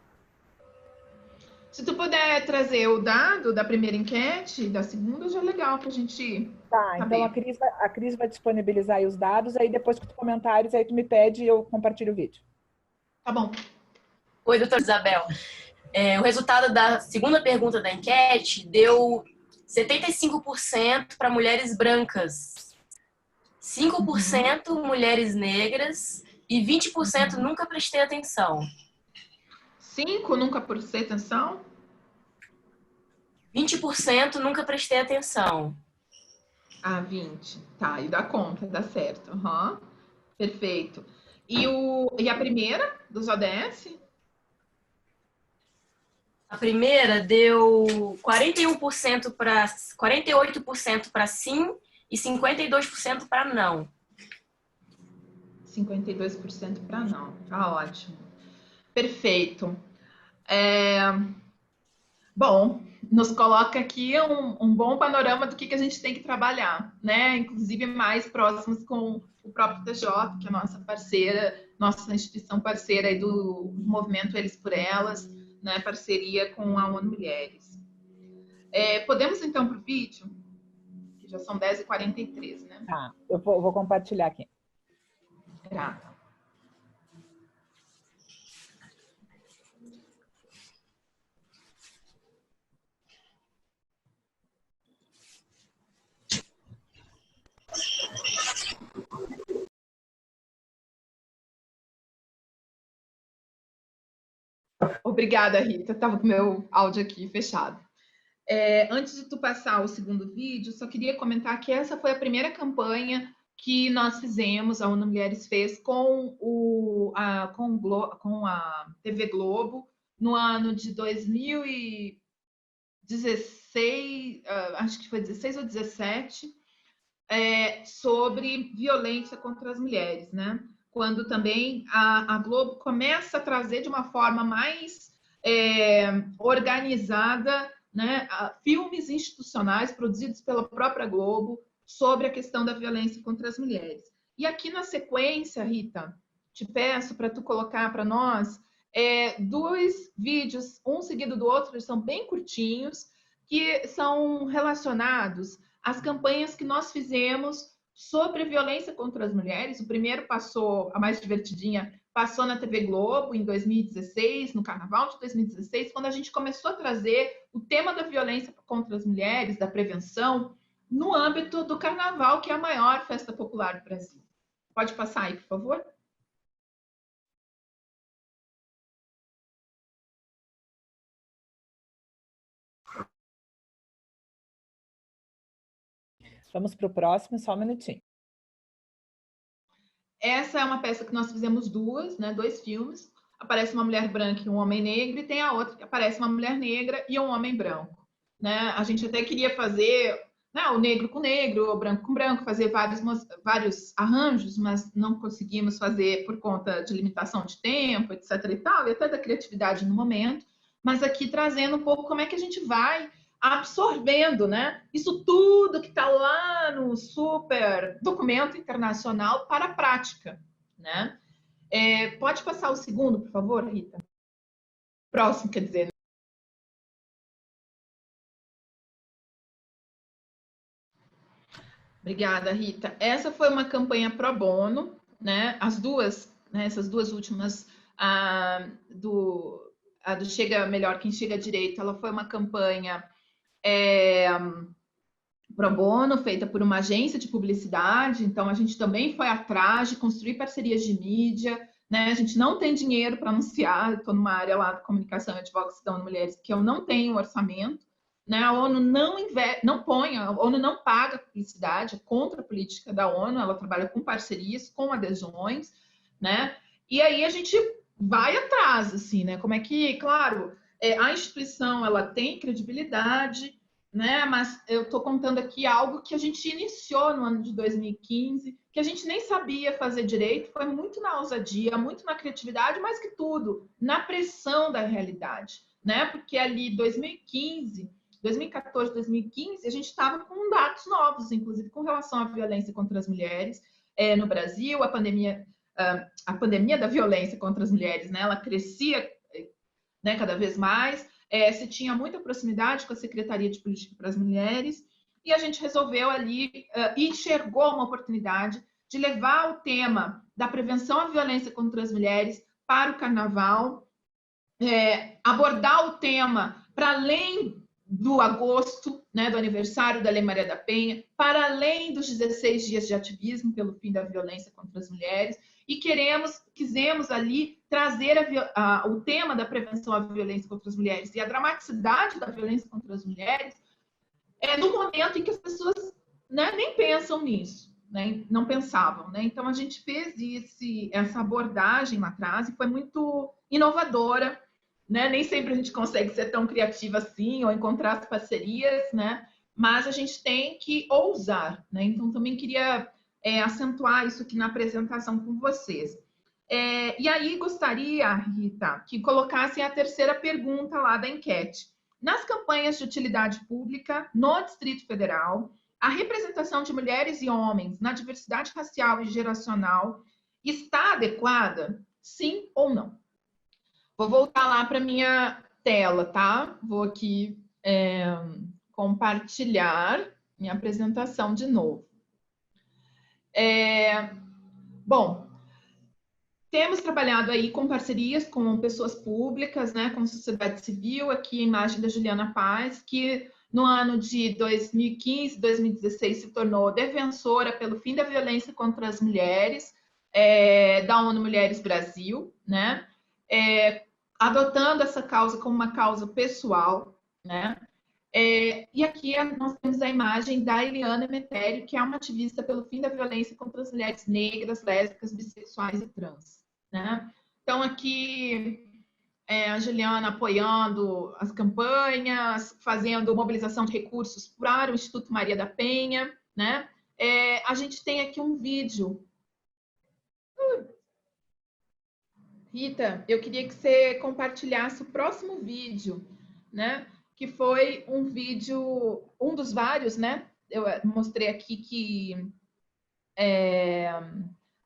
Se tu puder trazer o dado da primeira enquete, da segunda, já é legal para a gente saber. Então a Cris vai disponibilizar aí os dados, aí depois que tu comentares, aí tu me pede e eu compartilho o vídeo. Tá bom. Oi, doutora Isabel. O resultado da segunda pergunta da enquete deu 75% para mulheres brancas, 5% mulheres negras e 20% nunca prestei atenção. 5 nunca prestei atenção? 20% nunca prestei atenção. 20. Tá, e dá conta, dá certo. Perfeito. E a primeira, dos ODS? A primeira deu 48% para sim e 52% para não. 52% para não. Tá ótimo. Perfeito. Bom, nos coloca aqui um bom panorama do que a gente tem que trabalhar, né? Inclusive mais próximos com o próprio TJ, que é a nossa parceira, nossa instituição parceira aí do movimento Eles por Elas, né? Parceria com a ONU Mulheres. Podemos então para o vídeo? Que já são 10h43, né? Tá, eu vou compartilhar aqui. Grata. Obrigada, Rita. Estava com o meu áudio aqui fechado. Antes de tu passar o segundo vídeo, só queria comentar que essa foi a primeira campanha que nós fizemos, a ONU Mulheres fez com a TV Globo no ano de 2016, acho que foi 16 ou 17, sobre violência contra as mulheres, né? Quando também a Globo começa a trazer de uma forma mais organizada, né, filmes institucionais produzidos pela própria Globo sobre a questão da violência contra as mulheres. E aqui na sequência, Rita, te peço para tu colocar para nós 2 vídeos, um seguido do outro, eles são bem curtinhos, que são relacionados às campanhas que nós fizemos sobre violência contra as mulheres. O primeiro passou, a mais divertidinha, passou na TV Globo em 2016, no Carnaval de 2016, quando a gente começou a trazer o tema da violência contra as mulheres, da prevenção, no âmbito do Carnaval, que é a maior festa popular do Brasil. Pode passar aí, por favor? Vamos para o próximo, só um minutinho. Essa é uma peça que nós fizemos 2 filmes. Aparece uma mulher branca e um homem negro, e tem a outra que aparece uma mulher negra e um homem branco. Né? A gente até queria fazer o negro com negro, o branco com branco, fazer vários arranjos, mas não conseguimos fazer por conta de limitação de tempo, etc. e tal, e até da criatividade no momento. Mas aqui trazendo um pouco como é que a gente vai absorvendo, né? Isso tudo que está lá no super documento internacional para a prática, né? Pode passar o segundo, por favor, Rita? Próximo, quer dizer. Obrigada, Rita. Essa foi uma campanha pro bono, né? As duas, né? Essas 2 últimas, a do Chega Melhor Quem Chega Direito, ela foi uma campanha pro bono, feita por uma agência de publicidade. Então, a gente também foi atrás de construir parcerias de mídia, né? A gente não tem dinheiro para anunciar. Estou numa área lá de comunicação e advocacia de mulheres que eu não tenho orçamento, né? A ONU a ONU não paga publicidade, é contra a política da ONU, ela trabalha com parcerias, com adesões, né? E aí a gente vai atrás, assim, né? Como é que, claro, a instituição ela tem credibilidade, né? Mas eu estou contando aqui algo que a gente iniciou no ano de 2015, que a gente nem sabia fazer direito, foi muito na ousadia, muito na criatividade, mais que tudo, na pressão da realidade, né? Porque ali 2014, 2015, a gente estava com dados novos, inclusive com relação à violência contra as mulheres no Brasil, a pandemia da violência contra as mulheres, né? Ela crescia, né, cada vez mais. Se tinha muita proximidade com a Secretaria de Política para as Mulheres, e a gente resolveu ali e enxergou uma oportunidade de levar o tema da prevenção à violência contra as mulheres para o Carnaval, abordar o tema para além do agosto, né, do aniversário da Lei Maria da Penha, para além dos 16 dias de ativismo pelo fim da violência contra as mulheres, e quisemos ali trazer o tema da prevenção à violência contra as mulheres e a dramaticidade da violência contra as mulheres no momento em que as pessoas, né, nem pensam nisso, né, não pensavam, né? Então a gente fez essa abordagem lá atrás e foi muito inovadora, né? Nem sempre a gente consegue ser tão criativa assim ou encontrar as parcerias, né? Mas a gente tem que ousar, né? Então também queria acentuar isso aqui na apresentação com vocês. E aí gostaria, Rita, que colocassem a terceira pergunta lá da enquete. nas campanhas de utilidade pública no Distrito Federal, a representação de mulheres e homens na diversidade racial e geracional está adequada? Sim ou não? Vou voltar lá para minha tela, tá? Vou aqui compartilhar minha apresentação de novo. Bom, temos trabalhado aí com parcerias com pessoas públicas, né, com sociedade civil, aqui a imagem da Juliana Paz, que no ano de 2015, 2016 se tornou defensora pelo fim da violência contra as mulheres, da ONU Mulheres Brasil, né, adotando essa causa como uma causa pessoal, né. E aqui nós temos a imagem da Eliana Emetério, que é uma ativista pelo fim da violência contra as mulheres negras, lésbicas, bissexuais e trans, né? Então, aqui a Juliana apoiando as campanhas, fazendo mobilização de recursos para o Instituto Maria da Penha, né? A gente tem aqui um vídeo. Rita, eu queria que você compartilhasse o próximo vídeo, né? Que foi um vídeo, um dos vários, né? Eu mostrei aqui que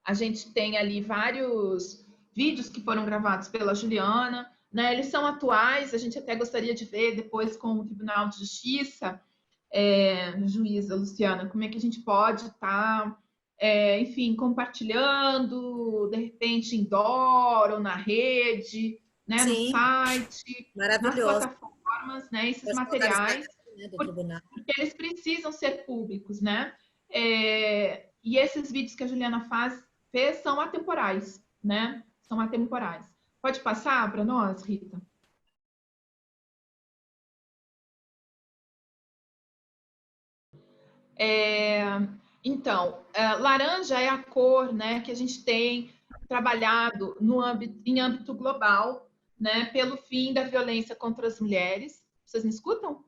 a gente tem ali vários vídeos que foram gravados pela Juliana, né? Eles são atuais, a gente até gostaria de ver depois com o Tribunal de Justiça, juíza Luciana, como é que a gente pode estar, enfim, compartilhando, de repente, indoor ou na rede, né? Sim. No site, Maravilhoso. nas plataformas, né? Esses materiais, porque eles precisam ser públicos, né? E esses vídeos que a Juliana fez são atemporais, né? São atemporais. Pode passar para nós, Rita? Então, laranja é a cor, né, que a gente tem trabalhado em âmbito global, né, pelo fim da violência contra as mulheres. Vocês me escutam?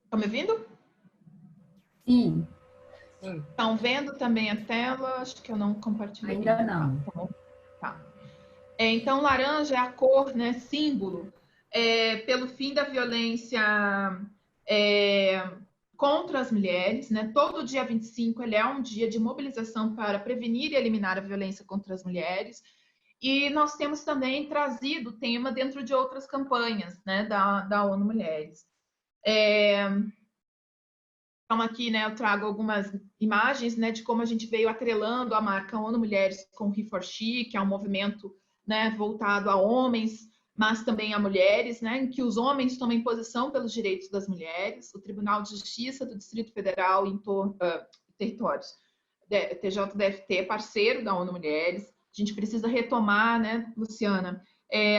Estão me ouvindo? Sim. Estão vendo também a tela? Acho que eu não compartilhei. Ainda não. Tá. Então, laranja é a cor, né, símbolo, pelo fim da violência contra as mulheres, né? Todo dia 25 ele é um dia de mobilização para prevenir e eliminar a violência contra as mulheres. E nós temos também trazido o tema dentro de outras campanhas, né, da ONU Mulheres. Então, aqui, né, eu trago algumas imagens, né, de como a gente veio atrelando a marca ONU Mulheres com o He4She, que é um movimento, né, voltado a homens, mas também a mulheres, né, em que os homens tomem posição pelos direitos das mulheres. O Tribunal de Justiça do Distrito Federal em territórios, TJDFT, parceiro da ONU Mulheres. A gente precisa retomar, né, Luciana,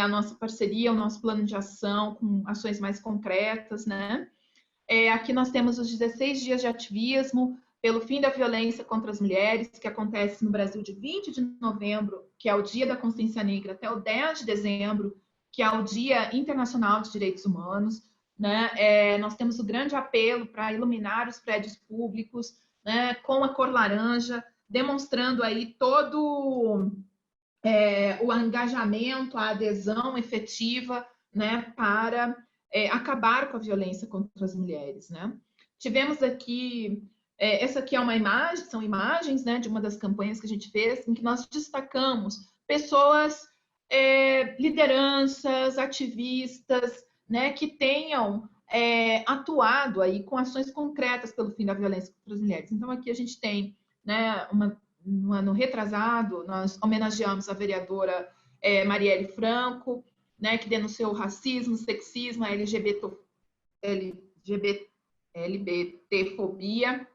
a nossa parceria, o nosso plano de ação com ações mais concretas, né? Aqui nós temos os 16 dias de ativismo pelo fim da violência contra as mulheres, que acontece no Brasil de 20 de novembro, que é o Dia da Consciência Negra, até o 10 de dezembro, que é o Dia Internacional de Direitos Humanos, né? Nós temos o grande apelo para iluminar os prédios públicos, né, com a cor laranja, demonstrando aí todo o engajamento, a adesão efetiva, né, para acabar com a violência contra as mulheres, né? Tivemos aqui, essa aqui é uma imagem, são imagens, né, de uma das campanhas que a gente fez, em que nós destacamos pessoas, lideranças, ativistas, né, que tenham atuado aí com ações concretas pelo fim da violência contra as mulheres. Então, aqui a gente tem, né, no ano retrasado, nós homenageamos a vereadora Marielle Franco, né, que denunciou o racismo, sexismo, a LGBTfobia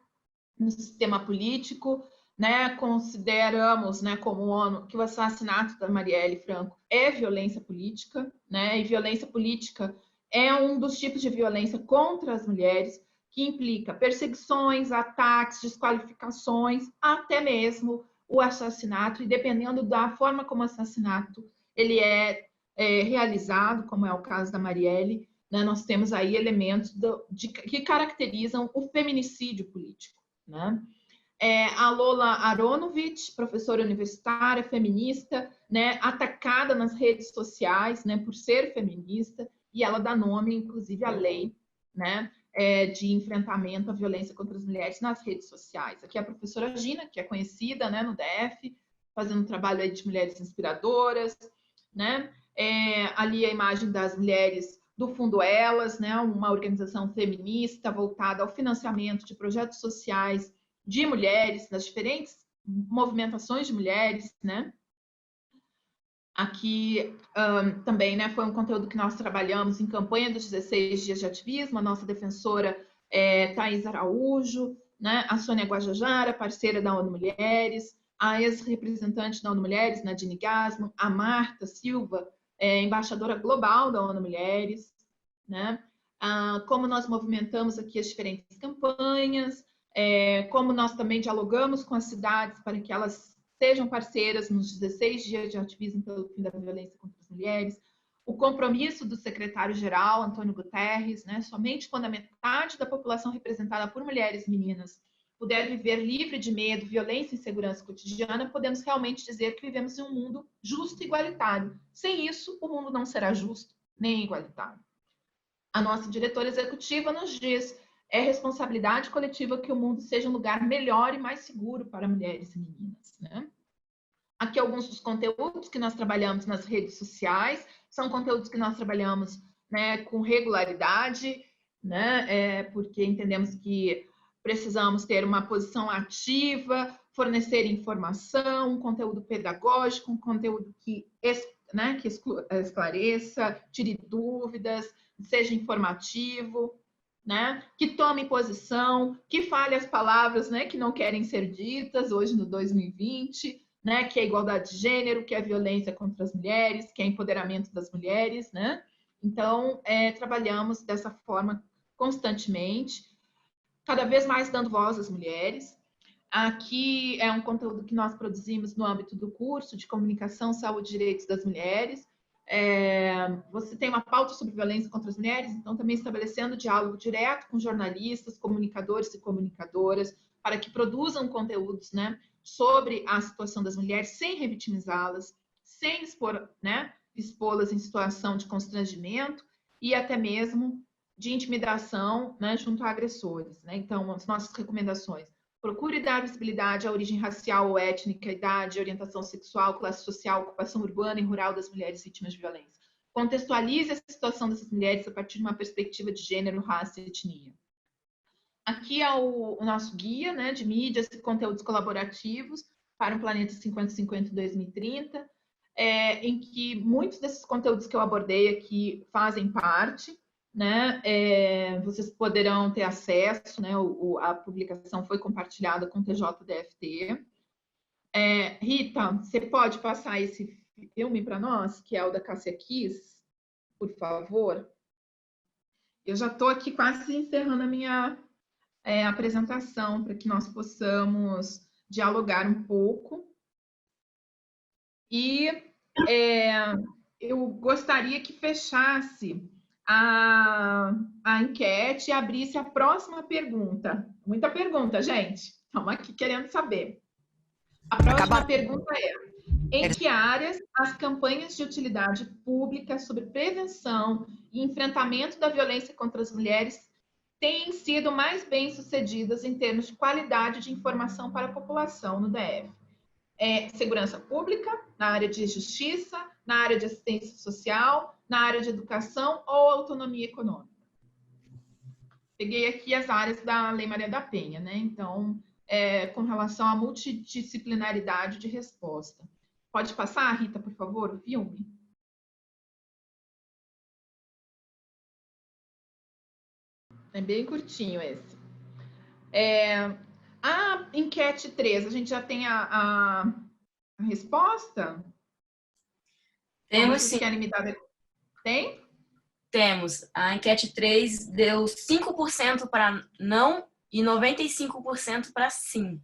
no sistema político, né? Consideramos, né, como ONU, que o assassinato da Marielle Franco é violência política, né? E violência política é um dos tipos de violência contra as mulheres que implica perseguições, ataques, desqualificações, até mesmo o assassinato, e dependendo da forma como o assassinato ele é realizado, como é o caso da Marielle, né, nós temos aí elementos que caracterizam o feminicídio político, né? A Lola Aronovich, professora universitária, feminista, né, atacada nas redes sociais, né, por ser feminista, e ela dá nome, inclusive, à lei, né, de enfrentamento à violência contra as mulheres nas redes sociais. Aqui é a professora Gina, que é conhecida, né, no DF, fazendo um trabalho aí de mulheres inspiradoras, né? Ali a imagem das mulheres do Fundo Elas, né, uma organização feminista voltada ao financiamento de projetos sociais de mulheres, nas diferentes movimentações de mulheres, né? Aqui também, né, foi um conteúdo que nós trabalhamos em campanha dos 16 dias de ativismo. A nossa defensora Thais Araújo, né, a Sônia Guajajara, parceira da ONU Mulheres, a ex-representante da ONU Mulheres, Nadine Gassman, a Marta Silva, embaixadora global da ONU Mulheres, né? Como nós movimentamos aqui as diferentes campanhas, como nós também dialogamos com as cidades para que elas sejam parceiras nos 16 dias de ativismo pelo fim da violência contra as mulheres, o compromisso do secretário-geral, Antônio Guterres, né, somente quando a metade da população representada por mulheres e meninas puder viver livre de medo, violência e insegurança cotidiana, podemos realmente dizer que vivemos em um mundo justo e igualitário. Sem isso, o mundo não será justo nem igualitário. A nossa diretora executiva nos diz: é responsabilidade coletiva que o mundo seja um lugar melhor e mais seguro para mulheres e meninas, né? Aqui alguns dos conteúdos que nós trabalhamos nas redes sociais, são conteúdos que nós trabalhamos, né, com regularidade, né, porque entendemos que precisamos ter uma posição ativa, fornecer informação, um conteúdo pedagógico, um conteúdo que esclareça, tire dúvidas, seja informativo, né? Que tome posição, que fale as palavras, né, que não querem ser ditas hoje no 2020, né, que é igualdade de gênero, que é violência contra as mulheres, que é empoderamento das mulheres, né? Então, trabalhamos dessa forma constantemente, cada vez mais dando voz às mulheres. Aqui é um conteúdo que nós produzimos no âmbito do curso de Comunicação, Saúde e Direitos das Mulheres. Você tem uma pauta sobre violência contra as mulheres, então também estabelecendo diálogo direto com jornalistas, comunicadores e comunicadoras, para que produzam conteúdos, né, sobre a situação das mulheres, sem revitimizá-las, sem expô-las em situação de constrangimento e até mesmo de intimidação, né, junto a agressores, né? Então, as nossas recomendações: procure dar visibilidade à origem racial ou étnica, idade, orientação sexual, classe social, ocupação urbana e rural das mulheres vítimas de violência. Contextualize a situação dessas mulheres a partir de uma perspectiva de gênero, raça e etnia. Aqui é o nosso guia, né, de mídias e conteúdos colaborativos para um Planeta 5050 em 2030, em que muitos desses conteúdos que eu abordei aqui fazem parte, né? Vocês poderão ter acesso, né? A publicação foi compartilhada com o TJDFT. Rita, você pode passar esse filme para nós, que é o da Cássia Kiss, por favor? Eu já estou aqui quase encerrando a minha apresentação, para que nós possamos dialogar um pouco. E eu gostaria que fechasse a enquete e abrisse a próxima pergunta. Muita pergunta, gente. Estamos aqui querendo saber. A próxima pergunta é: em que áreas as campanhas de utilidade pública sobre prevenção e enfrentamento da violência contra as mulheres têm sido mais bem-sucedidas em termos de qualidade de informação para a população no DF? Segurança pública, na área de justiça, na área de assistência social, na área de educação ou autonomia econômica? Peguei aqui as áreas da Lei Maria da Penha, né? Então, com relação à multidisciplinaridade de resposta. Pode passar, Rita, por favor, o filme? É bem curtinho esse. A enquete 3, a gente já tem a resposta? Temos sim. Querem me dar... Tem? Temos. A enquete 3 deu 5% para não e 95% para sim.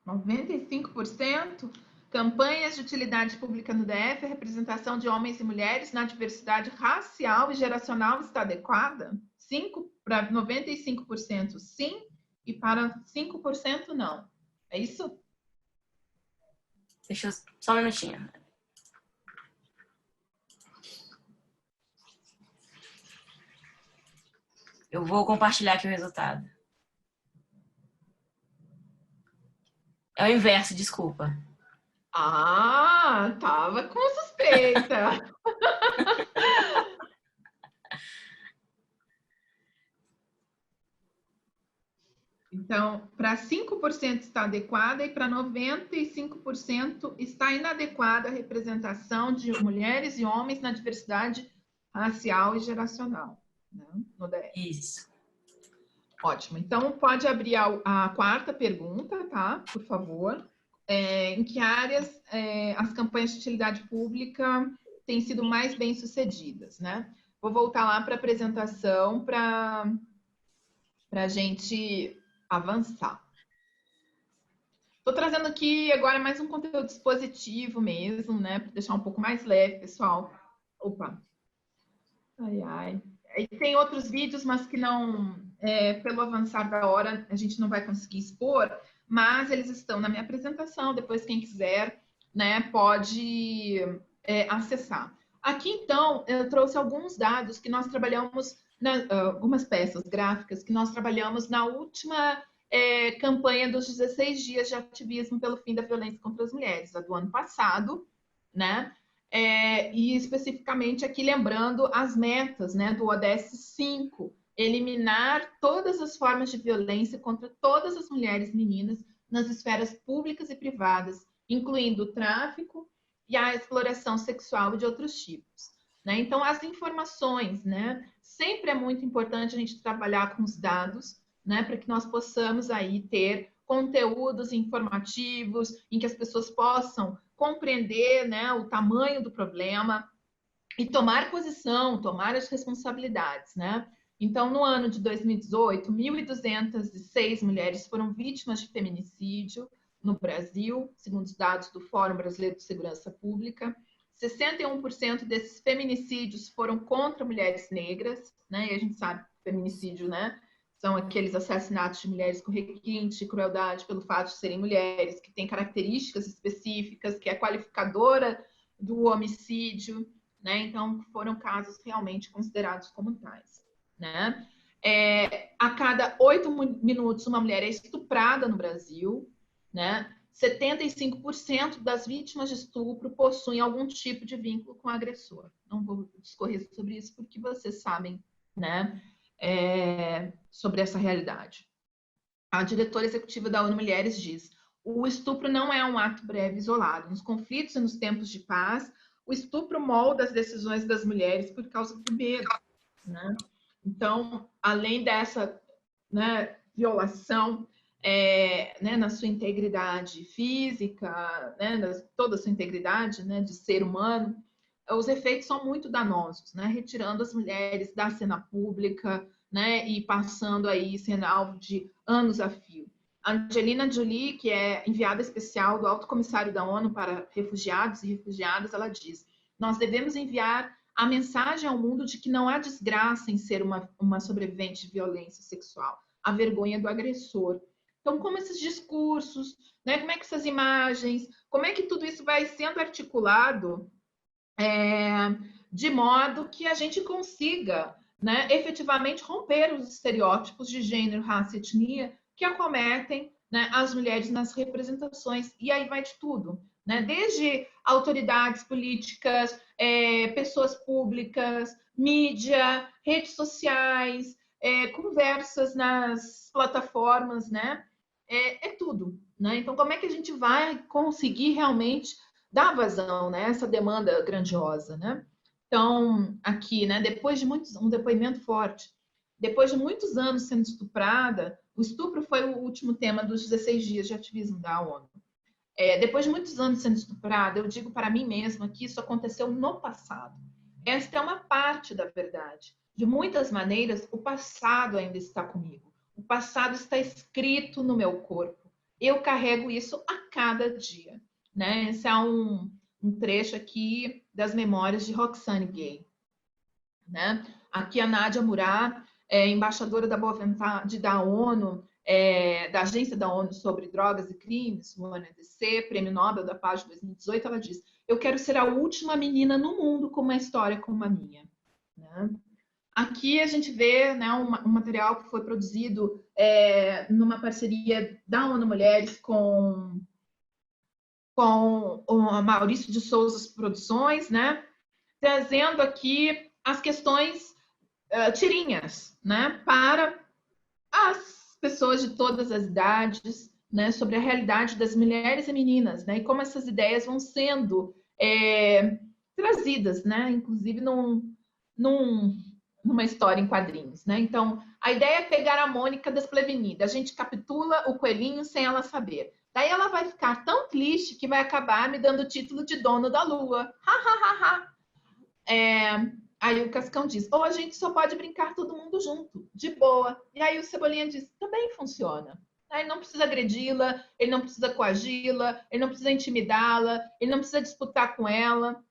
95%? Campanhas de utilidade pública no DF, a representação de homens e mulheres na diversidade racial e geracional está adequada? 5 para 95% sim e para 5% não. É isso? Deixa eu... Só um minutinho. Eu vou compartilhar aqui o resultado. É o inverso, desculpa. Ah, tava com suspeita. Então, para 5% está adequada e para 95% está inadequada a representação de mulheres e homens na diversidade racial e geracional, né, no DF. Isso. Ótimo. Então, pode abrir a quarta pergunta, tá? Por favor. Em que áreas as campanhas de utilidade pública têm sido mais bem-sucedidas, né? Vou voltar lá para a apresentação para a gente avançar. Estou trazendo aqui agora mais um conteúdo expositivo mesmo, né? Para deixar um pouco mais leve, pessoal. Opa! Ai, ai. E tem outros vídeos, mas que não, pelo avançar da hora, a gente não vai conseguir expor, mas eles estão na minha apresentação, depois quem quiser, né, pode acessar. Aqui, então, eu trouxe alguns dados que nós trabalhamos, algumas peças gráficas que nós trabalhamos na última campanha dos 16 dias de ativismo pelo fim da violência contra as mulheres, a do ano passado, né? E especificamente aqui lembrando as metas, né, do ODS 5, eliminar todas as formas de violência contra todas as mulheres e meninas nas esferas públicas e privadas, incluindo o tráfico e a exploração sexual e de outros tipos, né? Então, as informações, né, sempre é muito importante a gente trabalhar com os dados, né, para que nós possamos aí ter conteúdos informativos em que as pessoas possam compreender, né, o tamanho do problema e tomar posição, tomar as responsabilidades, né? Então, no ano de 2018, 1.206 mulheres foram vítimas de feminicídio no Brasil, segundo os dados do Fórum Brasileiro de Segurança Pública. 61% desses feminicídios foram contra mulheres negras, né? E a gente sabe que feminicídio, né, são aqueles assassinatos de mulheres com requinte de crueldade pelo fato de serem mulheres, que têm características específicas, que é qualificadora do homicídio, né? Então, foram casos realmente considerados como tais, né? A cada 8 minutos, uma mulher é estuprada no Brasil, né? 75% das vítimas de estupro possuem algum tipo de vínculo com o agressor. Não vou discorrer sobre isso porque vocês sabem, né? Sobre essa realidade. A diretora executiva da ONU Mulheres diz: o estupro não é um ato breve e isolado. Nos conflitos e nos tempos de paz, o estupro molda as decisões das mulheres por causa do medo, né? Então, além dessa, né, violação né, na sua integridade física, né, toda a sua integridade, né, de ser humano, os efeitos são muito danosos, né? Retirando as mulheres da cena pública, né? E passando aí sendo alvo de anos a fio. A Angelina Jolie, que é enviada especial do Alto Comissário da ONU para refugiados e refugiadas, ela diz: nós devemos enviar a mensagem ao mundo de que não há desgraça em ser uma sobrevivente de violência sexual, a vergonha do agressor. Então, como esses discursos, né? Como é que essas imagens, como é que tudo isso vai sendo articulado de modo que a gente consiga, né, efetivamente romper os estereótipos de gênero, raça e etnia que acometem, né, as mulheres nas representações. E aí vai de tudo, né? Desde autoridades políticas, pessoas públicas, mídia, redes sociais, conversas nas plataformas, né? Tudo, né? Então, como é que a gente vai conseguir realmente dar vazão, né, essa demanda grandiosa, né? Então, aqui, né, depois de um depoimento forte, depois de muitos anos sendo estuprada, o estupro foi o último tema dos 16 dias de ativismo da ONU. Depois de muitos anos sendo estuprada, eu digo para mim mesma que isso aconteceu no passado. Esta é uma parte da verdade. De muitas maneiras, o passado ainda está comigo. O passado está escrito no meu corpo. Eu carrego isso a cada dia, né? Esse é um trecho aqui das memórias de Roxane Gay, né? Aqui a Nádia Murad, embaixadora da Boa Vontade da ONU, da Agência da ONU sobre Drogas e Crimes, o UNODC, Prêmio Nobel da Paz de 2018, ela diz: eu quero ser a última menina no mundo com uma história como a minha. Né? Aqui a gente vê, né, um material que foi produzido numa parceria da ONU Mulheres com o Maurício de Souza Produções, né, trazendo aqui as questões tirinhas, né, para as pessoas de todas as idades, né, sobre a realidade das mulheres e meninas, né, e como essas ideias vão sendo trazidas, né, inclusive numa história em quadrinhos, né? Então, a ideia é pegar a Mônica desprevenida. A gente captura o coelhinho sem ela saber. Daí ela vai ficar tão triste que vai acabar me dando o título de dono da lua. Ha, ha, ha, ha. Aí o Cascão diz: ou a gente só pode brincar todo mundo junto, de boa. E aí o Cebolinha diz: também funciona. Ele não precisa agredi-la, ele não precisa coagi-la, ele não precisa intimidá-la, ele não precisa disputar com ela,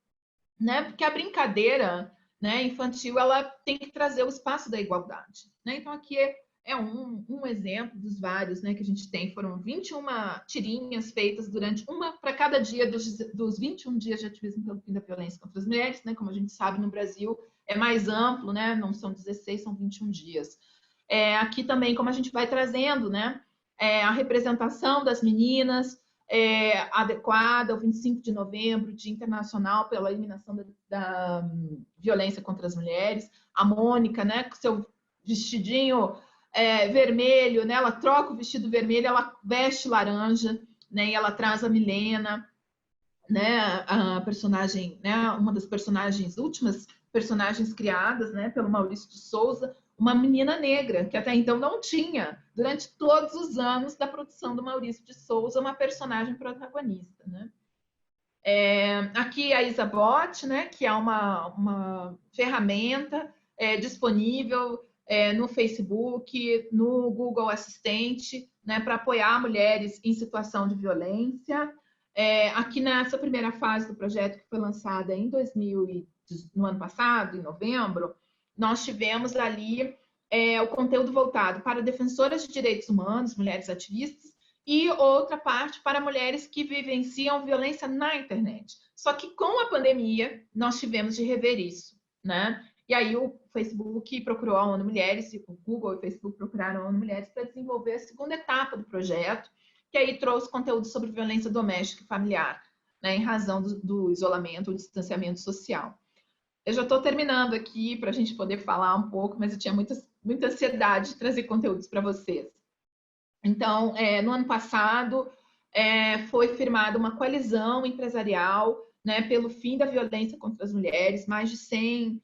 né? Porque a brincadeira, né, infantil, ela tem que trazer o espaço da igualdade. Né? Então, aqui é um exemplo dos vários, né, que a gente tem. Foram 21 tirinhas feitas durante uma para cada dia dos 21 dias de ativismo pelo fim da violência contra as mulheres. Né? Como a gente sabe, no Brasil é mais amplo, né? Não são 16, são 21 dias. Aqui também, como a gente vai trazendo, né, a representação das meninas, adequada ao 25 de novembro, Dia Internacional pela Eliminação da Violência contra as Mulheres. A Mônica, né, com seu vestidinho vermelho, né, ela troca o vestido vermelho, ela veste laranja, né, e ela traz a Milena, né, a personagem, né, uma das últimas personagens criadas, né, pelo Maurício de Souza, uma menina negra, que até então não tinha, durante todos os anos da produção do Maurício de Souza, uma personagem protagonista. Né? Aqui a Isabot, né, que é uma ferramenta disponível no Facebook, no Google Assistente, né, para apoiar mulheres em situação de violência. Aqui nessa primeira fase do projeto, que foi lançada no ano passado, em novembro, nós tivemos ali o conteúdo voltado para defensoras de direitos humanos, mulheres ativistas, e outra parte para mulheres que vivenciam violência na internet. Só que com a pandemia, nós tivemos de rever isso, né? E aí o Facebook procurou a ONU Mulheres, o Google e o Facebook procuraram a ONU Mulheres para desenvolver a segunda etapa do projeto, que aí trouxe conteúdo sobre violência doméstica e familiar, né, em razão do isolamento, do distanciamento social. Eu já estou terminando aqui para a gente poder falar um pouco, mas eu tinha muita ansiedade de trazer conteúdos para vocês. Então, no ano passado, foi firmada uma coalizão empresarial, né, pelo fim da violência contra as mulheres. Mais de 100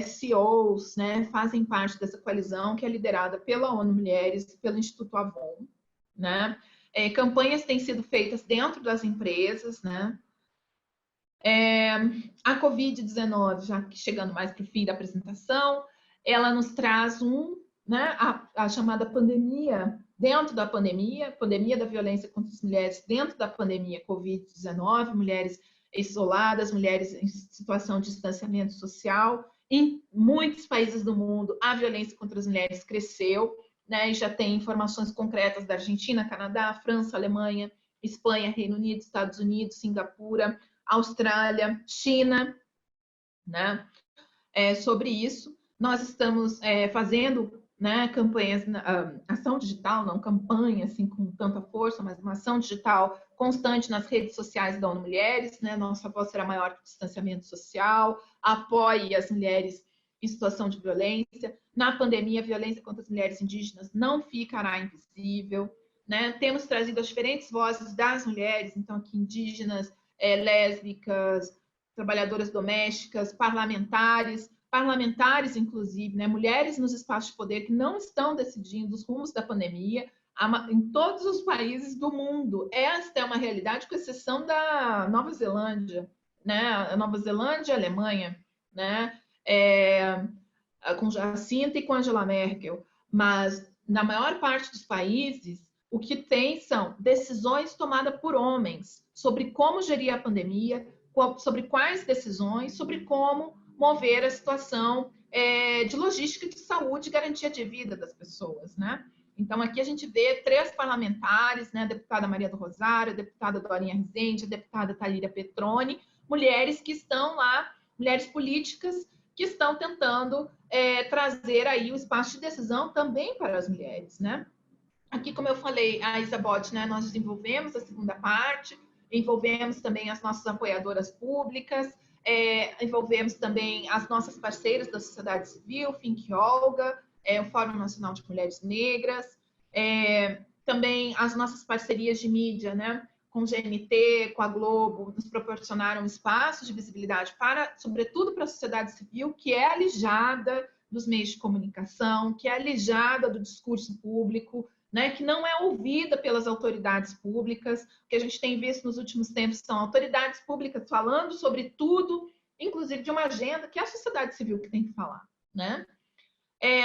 CEOs, né, fazem parte dessa coalizão, que é liderada pela ONU Mulheres e pelo Instituto Avon. Né? Campanhas têm sido feitas dentro das empresas, né? A Covid-19, já chegando mais para o fim da apresentação, ela nos traz né, a chamada pandemia dentro da pandemia da violência contra as mulheres dentro da pandemia Covid-19, mulheres isoladas, mulheres em situação de distanciamento social. Em muitos países do mundo, a violência contra as mulheres cresceu, né, e já tem informações concretas da Argentina, Canadá, França, Alemanha, Espanha, Reino Unido, Estados Unidos, Singapura, Austrália, China, né? Sobre isso. Nós estamos fazendo, né, campanhas, ação digital, não campanha assim com tanta força, mas uma ação digital constante nas redes sociais da ONU Mulheres, né? Nossa voz será maior que o distanciamento social, apoie as mulheres em situação de violência. Na pandemia, a violência contra as mulheres indígenas não ficará invisível, né? Temos trazido as diferentes vozes das mulheres, então aqui indígenas, lésbicas, trabalhadoras domésticas, parlamentares, inclusive, né, mulheres nos espaços de poder que não estão decidindo os rumos da pandemia em todos os países do mundo. Esta é uma realidade, com exceção da Nova Zelândia, né? A Nova Zelândia e a Alemanha, né? Com Jacinta e com Angela Merkel. Mas, na maior parte dos países, o que tem são decisões tomadas por homens sobre como gerir a pandemia, sobre quais decisões, sobre como mover a situação de logística de saúde e garantia de vida das pessoas, né? Então, aqui a gente vê 3 parlamentares, né? A deputada Maria do Rosário, a deputada Dorinha Rezende, a deputada Thalíria Petroni, mulheres que estão lá, mulheres políticas que estão tentando trazer aí o espaço de decisão também para as mulheres, né? Aqui, como eu falei, a Isabot, né? Nós desenvolvemos a segunda parte, envolvemos também as nossas apoiadoras públicas, envolvemos também as nossas parceiras da sociedade civil, Fink Olga, o Fórum Nacional de Mulheres Negras, também as nossas parcerias de mídia, né? Com o GNT, com a Globo, nos proporcionaram espaços de visibilidade para, sobretudo para a sociedade civil, que é alijada dos meios de comunicação, que é alijada do discurso público, né, que não é ouvida pelas autoridades públicas. O que a gente tem visto nos últimos tempos são autoridades públicas falando sobre tudo, inclusive de uma agenda que é a sociedade civil que tem que falar, né?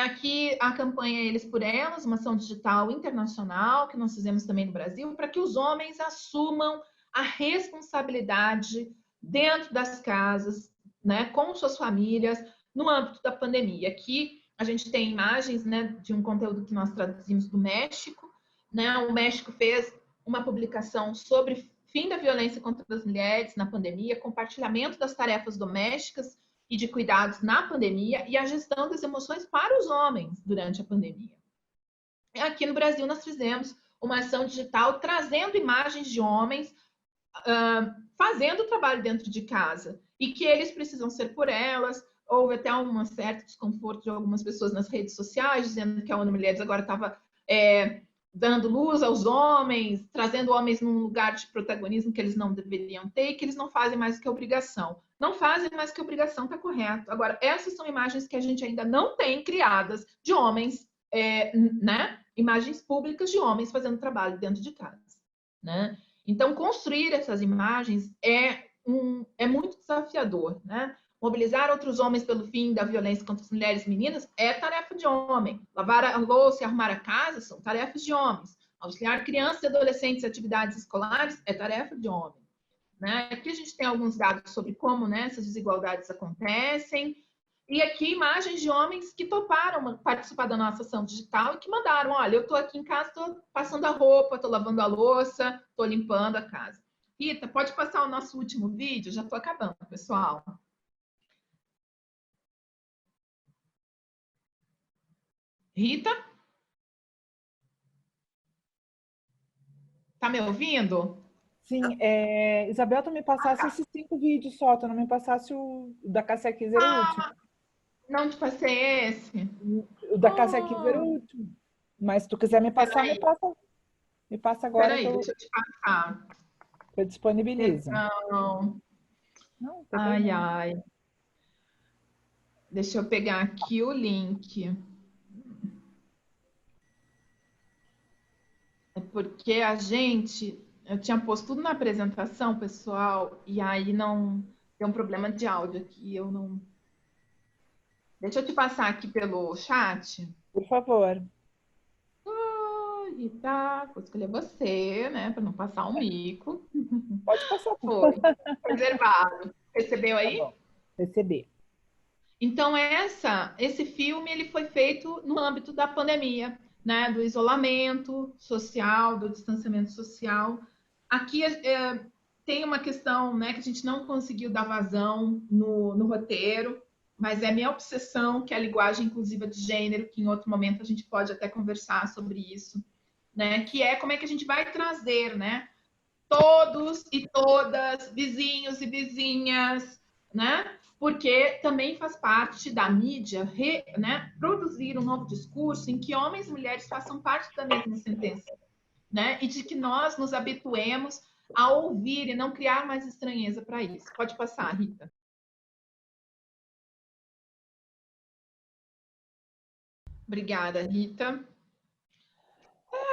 Aqui a campanha Eles por Elas, uma ação digital internacional que nós fizemos também no Brasil, para que os homens assumam a responsabilidade dentro das casas, né, com suas famílias, no âmbito da pandemia. Aqui a gente tem imagens, né, de um conteúdo que nós traduzimos do México, né? O México fez uma publicação sobre fim da violência contra as mulheres na pandemia, compartilhamento das tarefas domésticas e de cuidados na pandemia e a gestão das emoções para os homens durante a pandemia. Aqui no Brasil nós fizemos uma ação digital trazendo imagens de homens fazendo o trabalho dentro de casa e que eles precisam ser por elas. Houve até um certo desconforto de algumas pessoas nas redes sociais, dizendo que a ONU Mulheres agora estava dando luz aos homens, trazendo homens num lugar de protagonismo que eles não deveriam ter e que eles não fazem mais que obrigação. Não fazem mais que obrigação, está correto. Agora, essas são imagens que a gente ainda não tem criadas de homens, né? Imagens públicas de homens fazendo trabalho dentro de casa, né? Então, construir essas imagens é muito desafiador, né? Mobilizar outros homens pelo fim da violência contra as mulheres e meninas é tarefa de homem. Lavar a louça e arrumar a casa são tarefas de homens. Auxiliar crianças e adolescentes em atividades escolares é tarefa de homem, né? Aqui a gente tem alguns dados sobre como, né, essas desigualdades acontecem. E aqui imagens de homens que toparam participar da nossa ação digital e que mandaram: olha, eu estou aqui em casa, estou passando a roupa, estou lavando a louça, estou limpando a casa. Rita, pode passar o nosso último vídeo? Já estou acabando, pessoal. Rita? Tá me ouvindo? Sim, Isabel, tu me passasse esses 5 vídeos só, tu não me passasse o da Cássia Kiser, o último. Não te passei esse? O da Cássia Kiser, o último. Mas se tu quiser me passar, me passa agora. Peraí, deixa eu te passar. Eu disponibilizo. Não, ai. Deixa eu pegar aqui o link. É porque eu tinha posto tudo na apresentação, pessoal, e aí não tem um problema de áudio aqui, eu não... Deixa eu te passar aqui pelo chat. Por favor. Rita, vou escolher você, né, para não passar um mico. Pode passar. Foi reservado. Recebeu aí? Tá bom. Recebi. Então, esse filme ele foi feito no âmbito da pandemia, né, do isolamento social, do distanciamento social. Aqui tem uma questão, né, que a gente não conseguiu dar vazão no roteiro, mas é minha obsessão, que é a linguagem inclusiva de gênero, que em outro momento a gente pode até conversar sobre isso, né, que é como é que a gente vai trazer, né, todos e todas, vizinhos e vizinhas, né, porque também faz parte da mídia, né, produzir um novo discurso em que homens e mulheres façam parte da mesma sentença, né, e de que nós nos habituemos a ouvir e não criar mais estranheza para isso. Pode passar, Rita. Obrigada, Rita.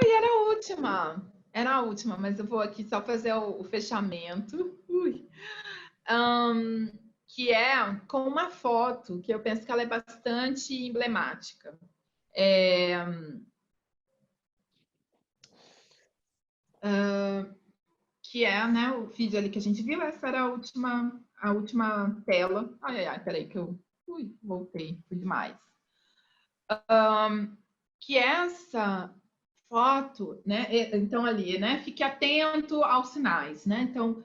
E era a última, mas eu vou aqui só fazer o fechamento. Que é com uma foto, que eu penso que ela é bastante emblemática. Que é, né, o vídeo ali que a gente viu, essa era a última tela. Peraí que eu voltei, fui demais. Que essa foto, né? Então, ali, né? Fique atento aos sinais, né? Então,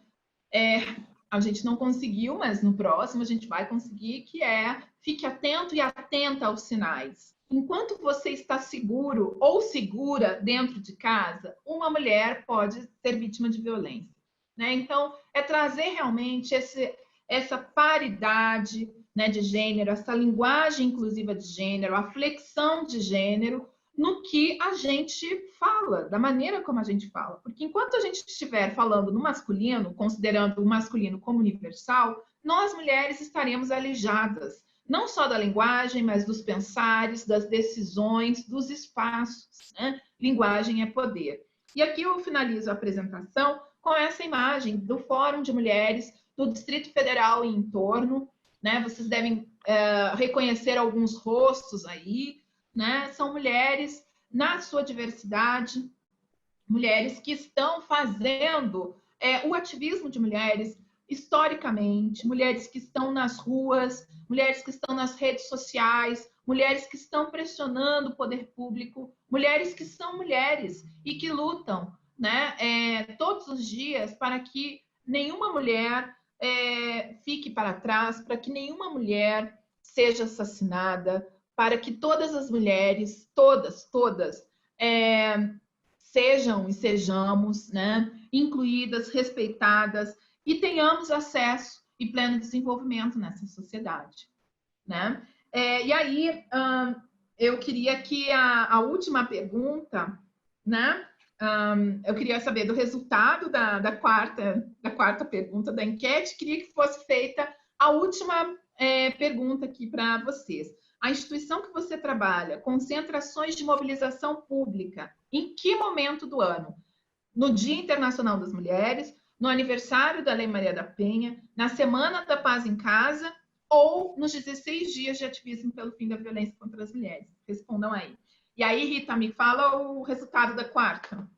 a gente não conseguiu, mas no próximo a gente vai conseguir, que é fique atento e atenta aos sinais. Enquanto você está seguro ou segura dentro de casa, uma mulher pode ser vítima de violência, né? Então, é trazer realmente essa paridade, né, de gênero, essa linguagem inclusiva de gênero, a flexão de gênero, no que a gente fala, da maneira como a gente fala. Porque enquanto a gente estiver falando no masculino, considerando o masculino como universal, nós mulheres estaremos alijadas, não só da linguagem, mas dos pensares, das decisões, dos espaços, né? Linguagem é poder. E aqui eu finalizo a apresentação com essa imagem do Fórum de Mulheres do Distrito Federal e em torno, né? Vocês devem reconhecer alguns rostos aí, né? São mulheres na sua diversidade, mulheres que estão fazendo o ativismo de mulheres historicamente, mulheres que estão nas ruas, mulheres que estão nas redes sociais, mulheres que estão pressionando o poder público, mulheres que são mulheres e que lutam, né, todos os dias para que nenhuma mulher fique para trás, para que nenhuma mulher seja assassinada, para que todas as mulheres, todas, sejam e sejamos, né, incluídas, respeitadas e tenhamos acesso e pleno desenvolvimento nessa sociedade, né? E aí, eu queria que a última pergunta, né? Eu queria saber do resultado da quarta pergunta da enquete, queria que fosse feita a última pergunta aqui para vocês. A instituição que você trabalha concentra ações de mobilização pública em que momento do ano? No Dia Internacional das Mulheres, no aniversário da Lei Maria da Penha, na Semana da Paz em Casa ou nos 16 dias de ativismo pelo fim da violência contra as mulheres? Respondam aí. E aí, Rita, me fala o resultado da quarta.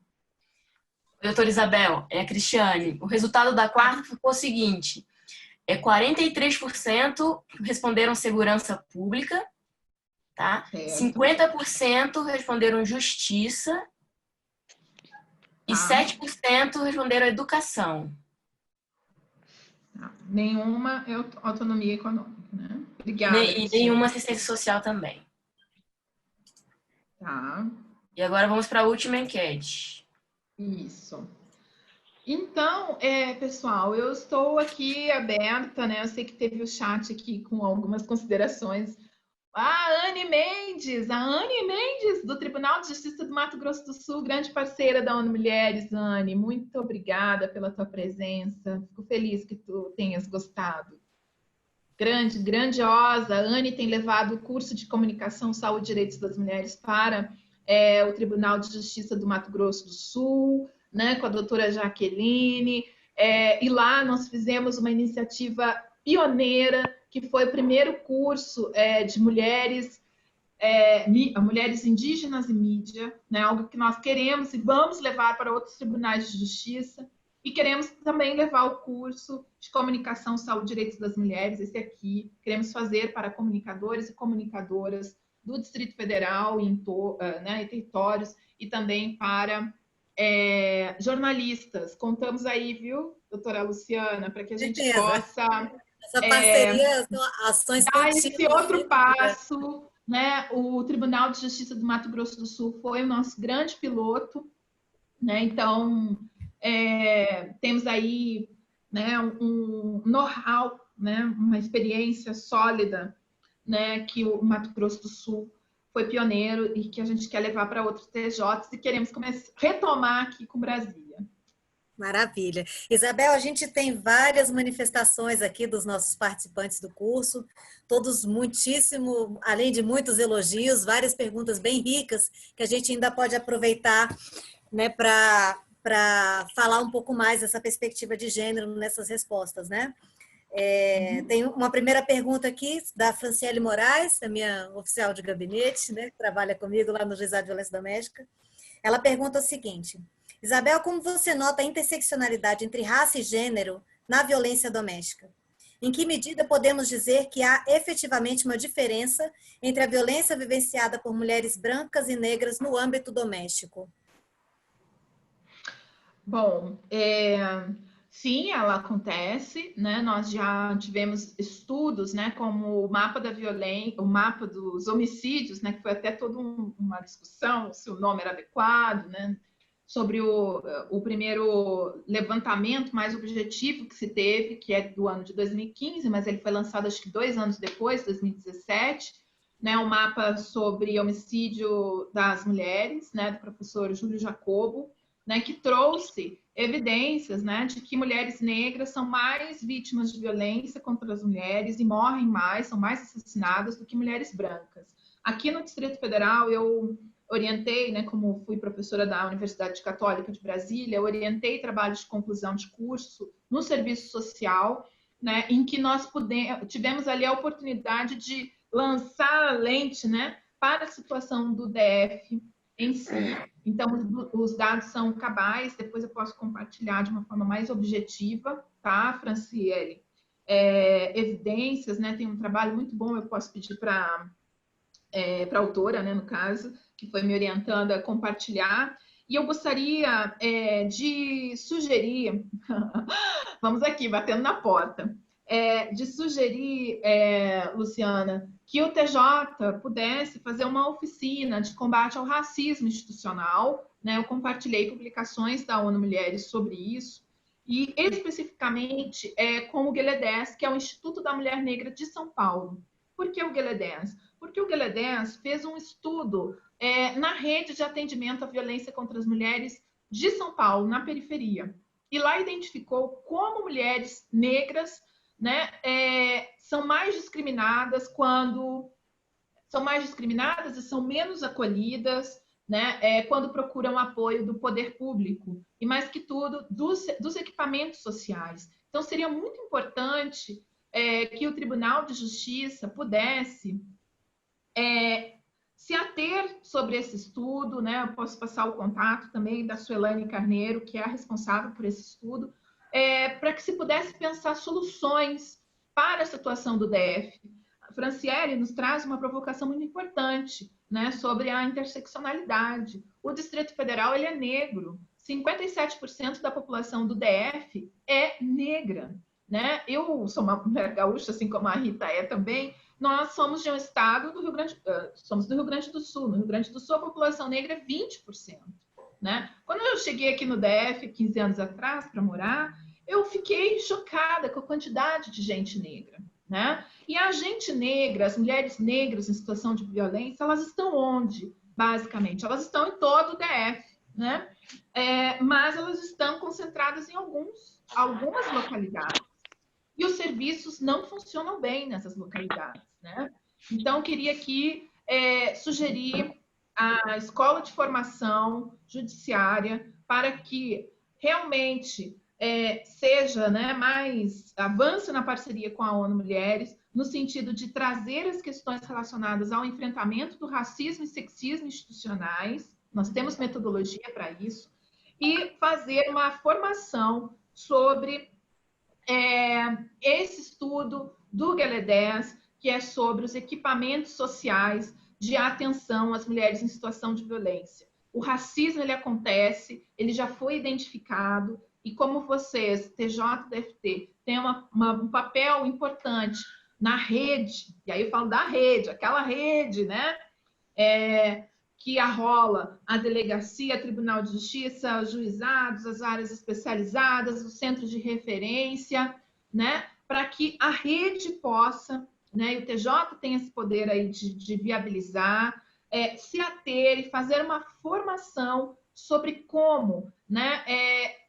Doutora Isabel, é a Cristiane. O resultado da quarta ficou o seguinte: 43% responderam segurança pública, tá? 50% responderam justiça e 7% responderam educação. Nenhuma autonomia econômica, né? Obrigada. E nenhuma assistência social também. Tá. E agora vamos para a última enquete. Isso. Então, pessoal, eu estou aqui aberta, né? Eu sei que teve o chat aqui com algumas considerações. A Anne Mendes, do Tribunal de Justiça do Mato Grosso do Sul, grande parceira da ONU Mulheres. Anne, muito obrigada pela tua presença. Fico feliz que tu tenhas gostado. Grandiosa. A Anne tem levado o curso de Comunicação, Saúde e Direitos das Mulheres para o Tribunal de Justiça do Mato Grosso do Sul, né, com a doutora Jaqueline. E lá nós fizemos uma iniciativa pioneira, que foi o primeiro curso de mulheres indígenas e mídia, né? Algo que nós queremos e vamos levar para outros tribunais de justiça, e queremos também levar o curso de Comunicação, Saúde e Direitos das Mulheres, esse aqui, queremos fazer para comunicadores e comunicadoras do Distrito Federal e territórios, e também para jornalistas. Contamos aí, viu, doutora Luciana, para que a gente possa... Essa parceria, ações dar esse outro passo, né? O Tribunal de Justiça do Mato Grosso do Sul foi o nosso grande piloto, né? Então, temos aí, né, um know-how, né, uma experiência sólida, né, que o Mato Grosso do Sul foi pioneiro e que a gente quer levar para outros TJs e queremos retomar aqui com Brasília. Maravilha. Isabel, a gente tem várias manifestações aqui dos nossos participantes do curso, todos muitíssimo, além de muitos elogios, várias perguntas bem ricas que a gente ainda pode aproveitar, né, para falar um pouco mais dessa perspectiva de gênero nessas respostas, né? Tem uma primeira pergunta aqui da Franciele Moraes, a minha oficial de gabinete, né, que trabalha comigo lá no Juizado de Violência Doméstica. Ela pergunta o seguinte: Isabel, como você nota a interseccionalidade entre raça e gênero na violência doméstica? Em que medida podemos dizer que há efetivamente uma diferença entre a violência vivenciada por mulheres brancas e negras no âmbito doméstico? Bom, sim, ela acontece, né? Nós já tivemos estudos, né, como o mapa da violência, o mapa dos homicídios, né, que foi até toda uma discussão se o nome era adequado, né, sobre o primeiro levantamento mais objetivo que se teve, que é do ano de 2015, mas ele foi lançado acho que 2 anos depois, 2017, né, um mapa sobre homicídio das mulheres, né, do professor Júlio Jacobo, né, que trouxe evidências, né, de que mulheres negras são mais vítimas de violência contra as mulheres e morrem mais, são mais assassinadas do que mulheres brancas. Aqui no Distrito Federal, eu orientei, né, como fui professora da Universidade Católica de Brasília, eu orientei trabalhos de conclusão de curso no serviço social, né, em que nós tivemos ali a oportunidade de lançar a lente, né, para a situação do DF em si. Então, os dados são cabais, depois eu posso compartilhar de uma forma mais objetiva, tá, Franciele? Evidências, né? Tem um trabalho muito bom, eu posso pedir para a autora, né, no caso, que foi me orientando a compartilhar. E eu gostaria de sugerir, vamos aqui, batendo na porta, de sugerir, Luciana, que o TJ pudesse fazer uma oficina de combate ao racismo institucional, né? Eu compartilhei publicações da ONU Mulheres sobre isso, e especificamente com o Gueledés, que é o Instituto da Mulher Negra de São Paulo. Por que o Gueledés? Porque o Gueledés fez um estudo na rede de atendimento à violência contra as mulheres de São Paulo, na periferia. E lá identificou como mulheres negras, né, são mais discriminadas e são menos acolhidas, né, quando procuram apoio do poder público e, mais que tudo, dos equipamentos sociais. Então, seria muito importante que o Tribunal de Justiça pudesse se ater sobre esse estudo, né? Eu posso passar o contato também da Suelane Carneiro, que é a responsável por esse estudo, para que se pudesse pensar soluções para a situação do DF. A Franciele nos traz uma provocação muito importante, né, sobre a interseccionalidade. O Distrito Federal ele é negro, 57% da população do DF é negra, né? Eu sou uma mulher gaúcha, assim como a Rita também. Nós somos de um estado do Rio Grande, somos do Rio Grande do Sul. No Rio Grande do Sul, a população negra é 20%. Né? Quando eu cheguei aqui no DF, 15 anos atrás, para morar, eu fiquei chocada com a quantidade de gente negra. Né? E a gente negra, as mulheres negras em situação de violência, elas estão onde, basicamente? Elas estão em todo o DF, né? Mas elas estão concentradas em algumas localidades. E os serviços não funcionam bem nessas localidades, né? Então, eu queria aqui sugerir a escola de formação judiciária para que realmente seja, né, mais avance na parceria com a ONU Mulheres, no sentido de trazer as questões relacionadas ao enfrentamento do racismo e sexismo institucionais. Nós temos metodologia para isso, e fazer uma formação sobre esse estudo do Gueledés, que é sobre os equipamentos sociais de atenção às mulheres em situação de violência. O racismo, ele acontece, ele já foi identificado, e como vocês, TJDFT, tem um papel importante na rede, e aí eu falo da rede, aquela rede, né, que arrola a delegacia, Tribunal de Justiça, os juizados, as áreas especializadas, os centros de referência, né, para que a rede possa, né, e o TJ tem esse poder aí de viabilizar, se ater e fazer uma formação sobre como, né,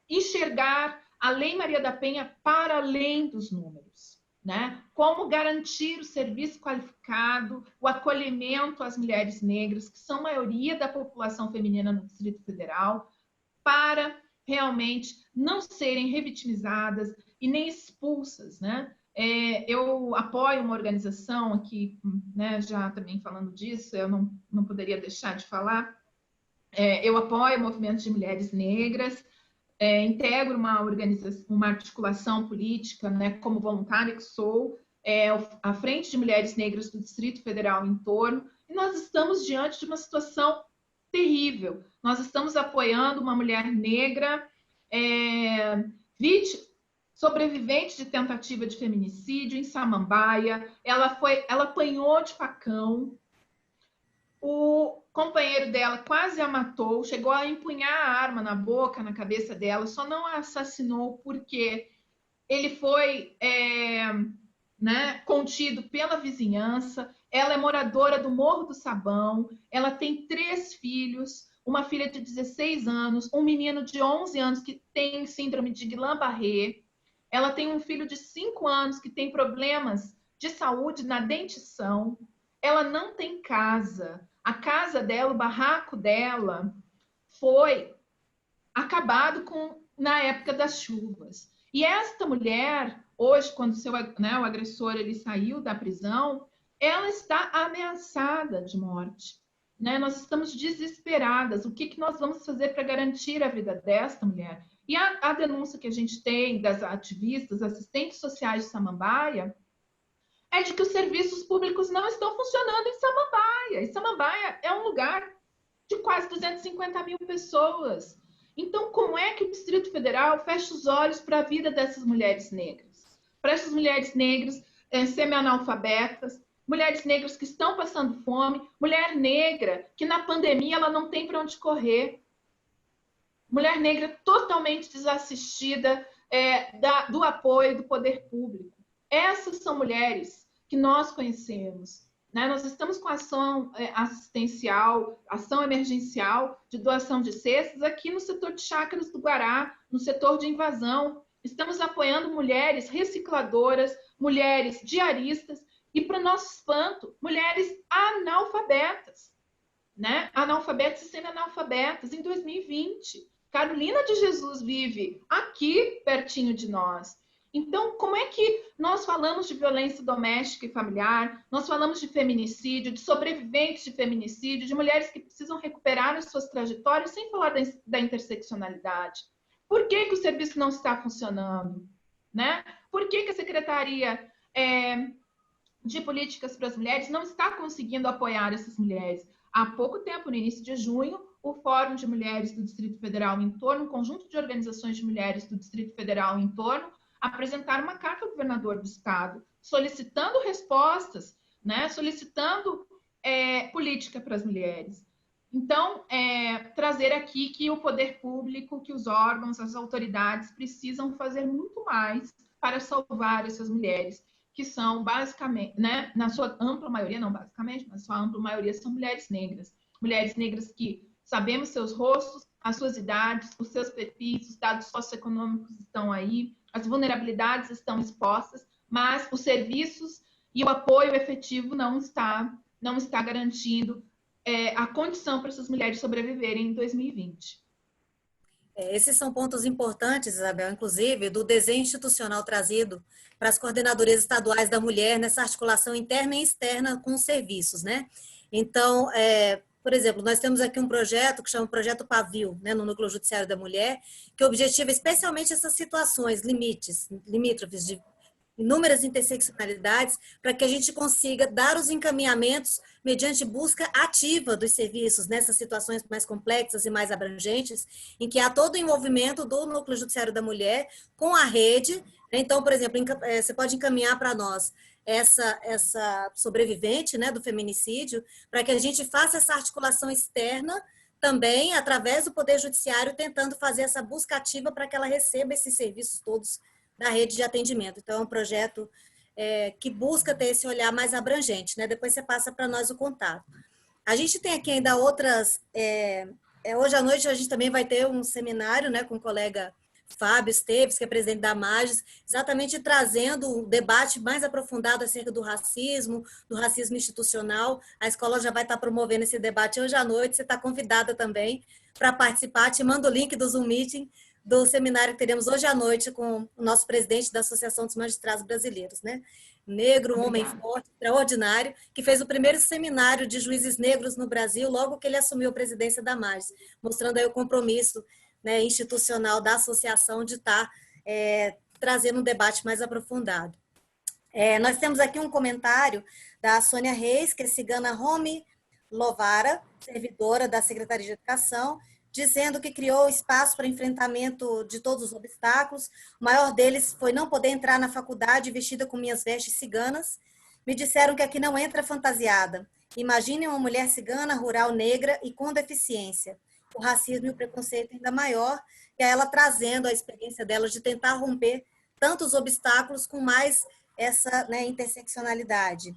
enxergar a Lei Maria da Penha para além dos números. Né? Como garantir o serviço qualificado, o acolhimento às mulheres negras, que são a maioria da população feminina no Distrito Federal, para realmente não serem revitimizadas e nem expulsas. Né? Eu apoio uma organização aqui, né, já também falando disso, eu não poderia deixar de falar, eu apoio o movimento de mulheres negras, integro uma organização, uma articulação política, né, como voluntária que sou, à Frente de Mulheres Negras do Distrito Federal em torno, e nós estamos diante de uma situação terrível. Nós estamos apoiando uma mulher negra, sobrevivente de tentativa de feminicídio em Samambaia. Ela apanhou de facão. O companheiro dela quase a matou, chegou a empunhar a arma na boca, na cabeça dela, só não a assassinou porque ele foi contido pela vizinhança. Ela é moradora do Morro do Sabão, ela tem 3 filhos, uma filha de 16 anos, um menino de 11 anos que tem síndrome de Guillain-Barré, ela tem um filho de 5 anos que tem problemas de saúde na dentição, ela não tem casa. A casa dela, o barraco dela, foi acabado na época das chuvas. E esta mulher, hoje, quando o agressor ele saiu da prisão, ela está ameaçada de morte. Nós estamos desesperadas. O que nós vamos fazer para garantir a vida desta mulher? E a denúncia que a gente tem das ativistas, assistentes sociais de Samambaia, é de que os serviços públicos não estão funcionando em Samambaia. E Samambaia é um lugar de quase 250 mil pessoas. Então, como é que o Distrito Federal fecha os olhos para a vida dessas mulheres negras? Para essas mulheres negras semi-analfabetas, mulheres negras que estão passando fome, mulher negra que na pandemia ela não tem para onde correr, mulher negra totalmente desassistida do apoio do poder público. Essas são mulheres que nós conhecemos. Nós estamos com ação assistencial, ação emergencial de doação de cestas aqui no setor de Chácaras do Guará, no setor de invasão. Estamos apoiando mulheres recicladoras, mulheres diaristas e, para o nosso espanto, mulheres analfabetas, analfabetas e semi-analfabetas em 2020. Carolina de Jesus vive aqui pertinho de nós. Então, como é que nós falamos de violência doméstica e familiar, nós falamos de feminicídio, de sobreviventes de feminicídio, de mulheres que precisam recuperar as suas trajetórias, sem falar da interseccionalidade? Por que o serviço não está funcionando? Por que a Secretaria de Políticas para as Mulheres não está conseguindo apoiar essas mulheres? Há pouco tempo, no início de junho, o Fórum de Mulheres do Distrito Federal em torno, um conjunto de organizações de mulheres do Distrito Federal em torno, apresentaram uma carta ao governador do estado, solicitando respostas, solicitando política para as mulheres. Então, trazer aqui que o poder público, que os órgãos, as autoridades precisam fazer muito mais para salvar essas mulheres, que são basicamente, na sua ampla maioria, não basicamente, mas sua ampla maioria são mulheres negras que sabemos seus rostos, as suas idades, os seus perfis, os dados socioeconômicos estão aí, as vulnerabilidades estão expostas, mas os serviços e o apoio efetivo não está garantindo a condição para essas mulheres sobreviverem em 2020. Esses são pontos importantes, Isabel, inclusive, do desenho institucional trazido para as coordenadorias estaduais da mulher nessa articulação interna e externa com os serviços, Então, por exemplo, nós temos aqui um projeto que chama Projeto Pavio, no Núcleo Judiciário da Mulher, que objetiva especialmente essas situações limítrofes de inúmeras interseccionalidades, para que a gente consiga dar os encaminhamentos mediante busca ativa dos serviços nessas situações mais complexas e mais abrangentes, em que há todo o envolvimento do Núcleo Judiciário da Mulher com a rede. Então, por exemplo, você pode encaminhar para nós essa sobrevivente do feminicídio, para que a gente faça essa articulação externa também, através do Poder Judiciário, tentando fazer essa busca ativa para que ela receba esses serviços todos da rede de atendimento. Então, é um projeto que busca ter esse olhar mais abrangente. Depois você passa para nós o contato. A gente tem aqui ainda outras... hoje à noite a gente também vai ter um seminário com o colega Fábio Esteves, que é presidente da MAGES, exatamente trazendo um debate mais aprofundado acerca do racismo institucional. A escola já vai estar promovendo esse debate hoje à noite, você está convidada também para participar. Te mando o link do Zoom Meeting do seminário que teremos hoje à noite com o nosso presidente da Associação dos Magistrados Brasileiros, Negro, um homem forte, extraordinário, que fez o primeiro seminário de juízes negros no Brasil, logo que ele assumiu a presidência da MAGES, mostrando aí o compromisso né, institucional da associação de estar trazendo um debate mais aprofundado. Nós temos aqui um comentário da Sônia Reis, que é cigana Romi Lovara, servidora da Secretaria de Educação, dizendo que criou espaço para enfrentamento de todos os obstáculos. O maior deles foi não poder entrar na faculdade vestida com minhas vestes ciganas. Me disseram que aqui não entra fantasiada. Imaginem uma mulher cigana, rural, negra e com deficiência. O racismo e o preconceito ainda maior, e ela trazendo a experiência dela de tentar romper tantos obstáculos com mais essa, né, interseccionalidade.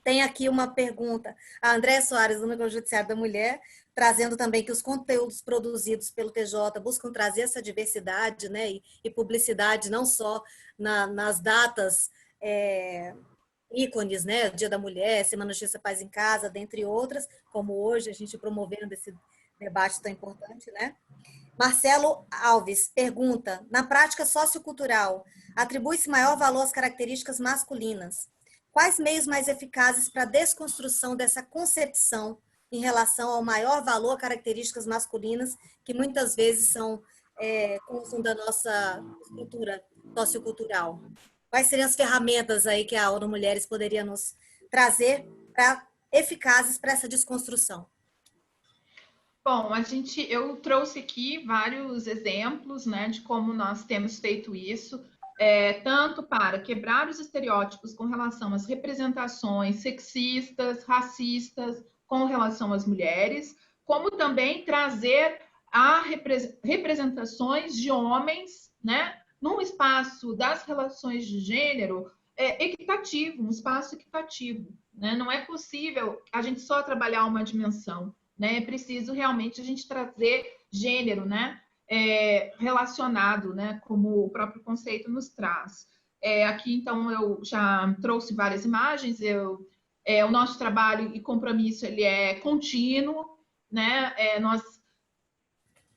Tem aqui uma pergunta, a Andréa Soares, do Núcleo Judiciário da Mulher, trazendo também que os conteúdos produzidos pelo TJ buscam trazer essa diversidade, né, e publicidade, não só nas datas ícones, né, Dia da Mulher, Semana de Justiça Paz em Casa, dentre outras, como hoje a gente promovendo esse debate tão importante, né? Marcelo Alves pergunta, na prática sociocultural, atribui-se maior valor às características masculinas. Quais meios mais eficazes para a desconstrução dessa concepção em relação ao maior valor a características masculinas, que muitas vezes são consum da nossa estrutura sociocultural? Quais seriam as ferramentas aí que a ONU Mulheres poderia nos trazer eficazes para essa desconstrução? Bom, eu trouxe aqui vários exemplos, né, de como nós temos feito isso, tanto para quebrar os estereótipos com relação às representações sexistas, racistas, com relação às mulheres, como também trazer representações de homens, né, num espaço das relações de gênero equitativo, um espaço equitativo, né? Não é possível a gente só trabalhar uma dimensão, né? É preciso realmente a gente trazer gênero, né? Relacionado, né? Como o próprio conceito nos traz. Aqui, então, eu já trouxe várias imagens, o nosso trabalho e compromisso ele é contínuo, né? Nós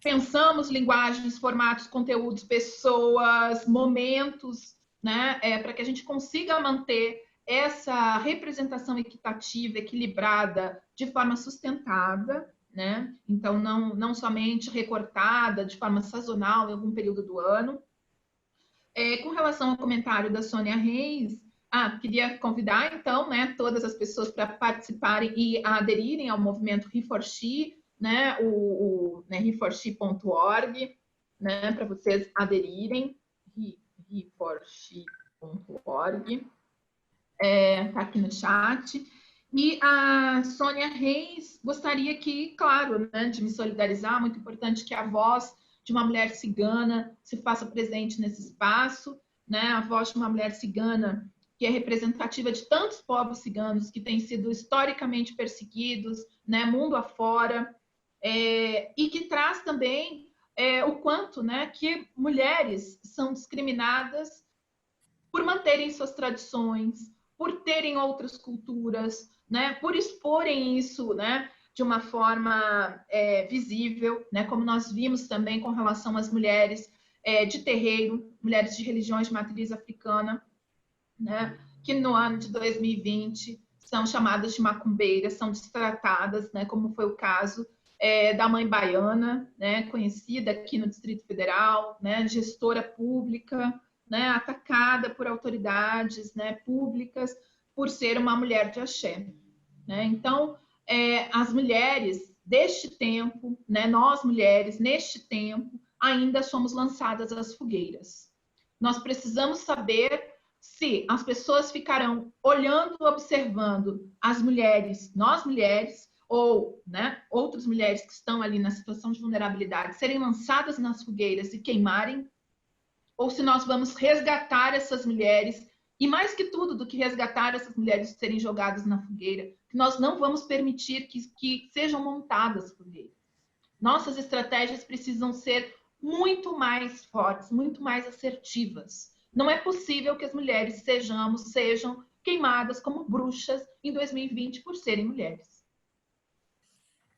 pensamos linguagens, formatos, conteúdos, pessoas, momentos, né? Para que a gente consiga manter essa representação equitativa, equilibrada, de forma sustentada, né? Então, não somente recortada de forma sazonal em algum período do ano. Com relação ao comentário da Sônia Reis, queria convidar, então, né, todas as pessoas para participarem e aderirem ao movimento He4She, né, né, he4she.org, né, para vocês aderirem, he4she.org, tá aqui no chat. E a Sônia Reis gostaria que, claro, né, de me solidarizar, muito importante que a voz de uma mulher cigana se faça presente nesse espaço, né, a voz de uma mulher cigana que é representativa de tantos povos ciganos que têm sido historicamente perseguidos, né, mundo afora, e que traz também o quanto, né, que mulheres são discriminadas por manterem suas tradições, por terem outras culturas, né, por exporem isso, né, de uma forma visível, né, como nós vimos também com relação às mulheres de terreiro, mulheres de religiões de matriz africana, né, que no ano de 2020 são chamadas de macumbeiras, são destratadas, né, como foi o caso da mãe baiana, né, conhecida aqui no Distrito Federal, né, gestora pública, né, atacada por autoridades, né, públicas por ser uma mulher de axé, né? Então, as mulheres deste tempo, né, nós mulheres neste tempo, ainda somos lançadas às fogueiras. Nós precisamos saber se as pessoas ficarão olhando, observando as mulheres, nós mulheres, ou, né, outras mulheres que estão ali na situação de vulnerabilidade, serem lançadas nas fogueiras e queimarem, ou se nós vamos resgatar essas mulheres, e mais que tudo do que resgatar essas mulheres serem jogadas na fogueira, que nós não vamos permitir que sejam montadas fogueiras. Nossas estratégias precisam ser muito mais fortes, muito mais assertivas. Não é possível que as mulheres sejam queimadas como bruxas em 2020 por serem mulheres.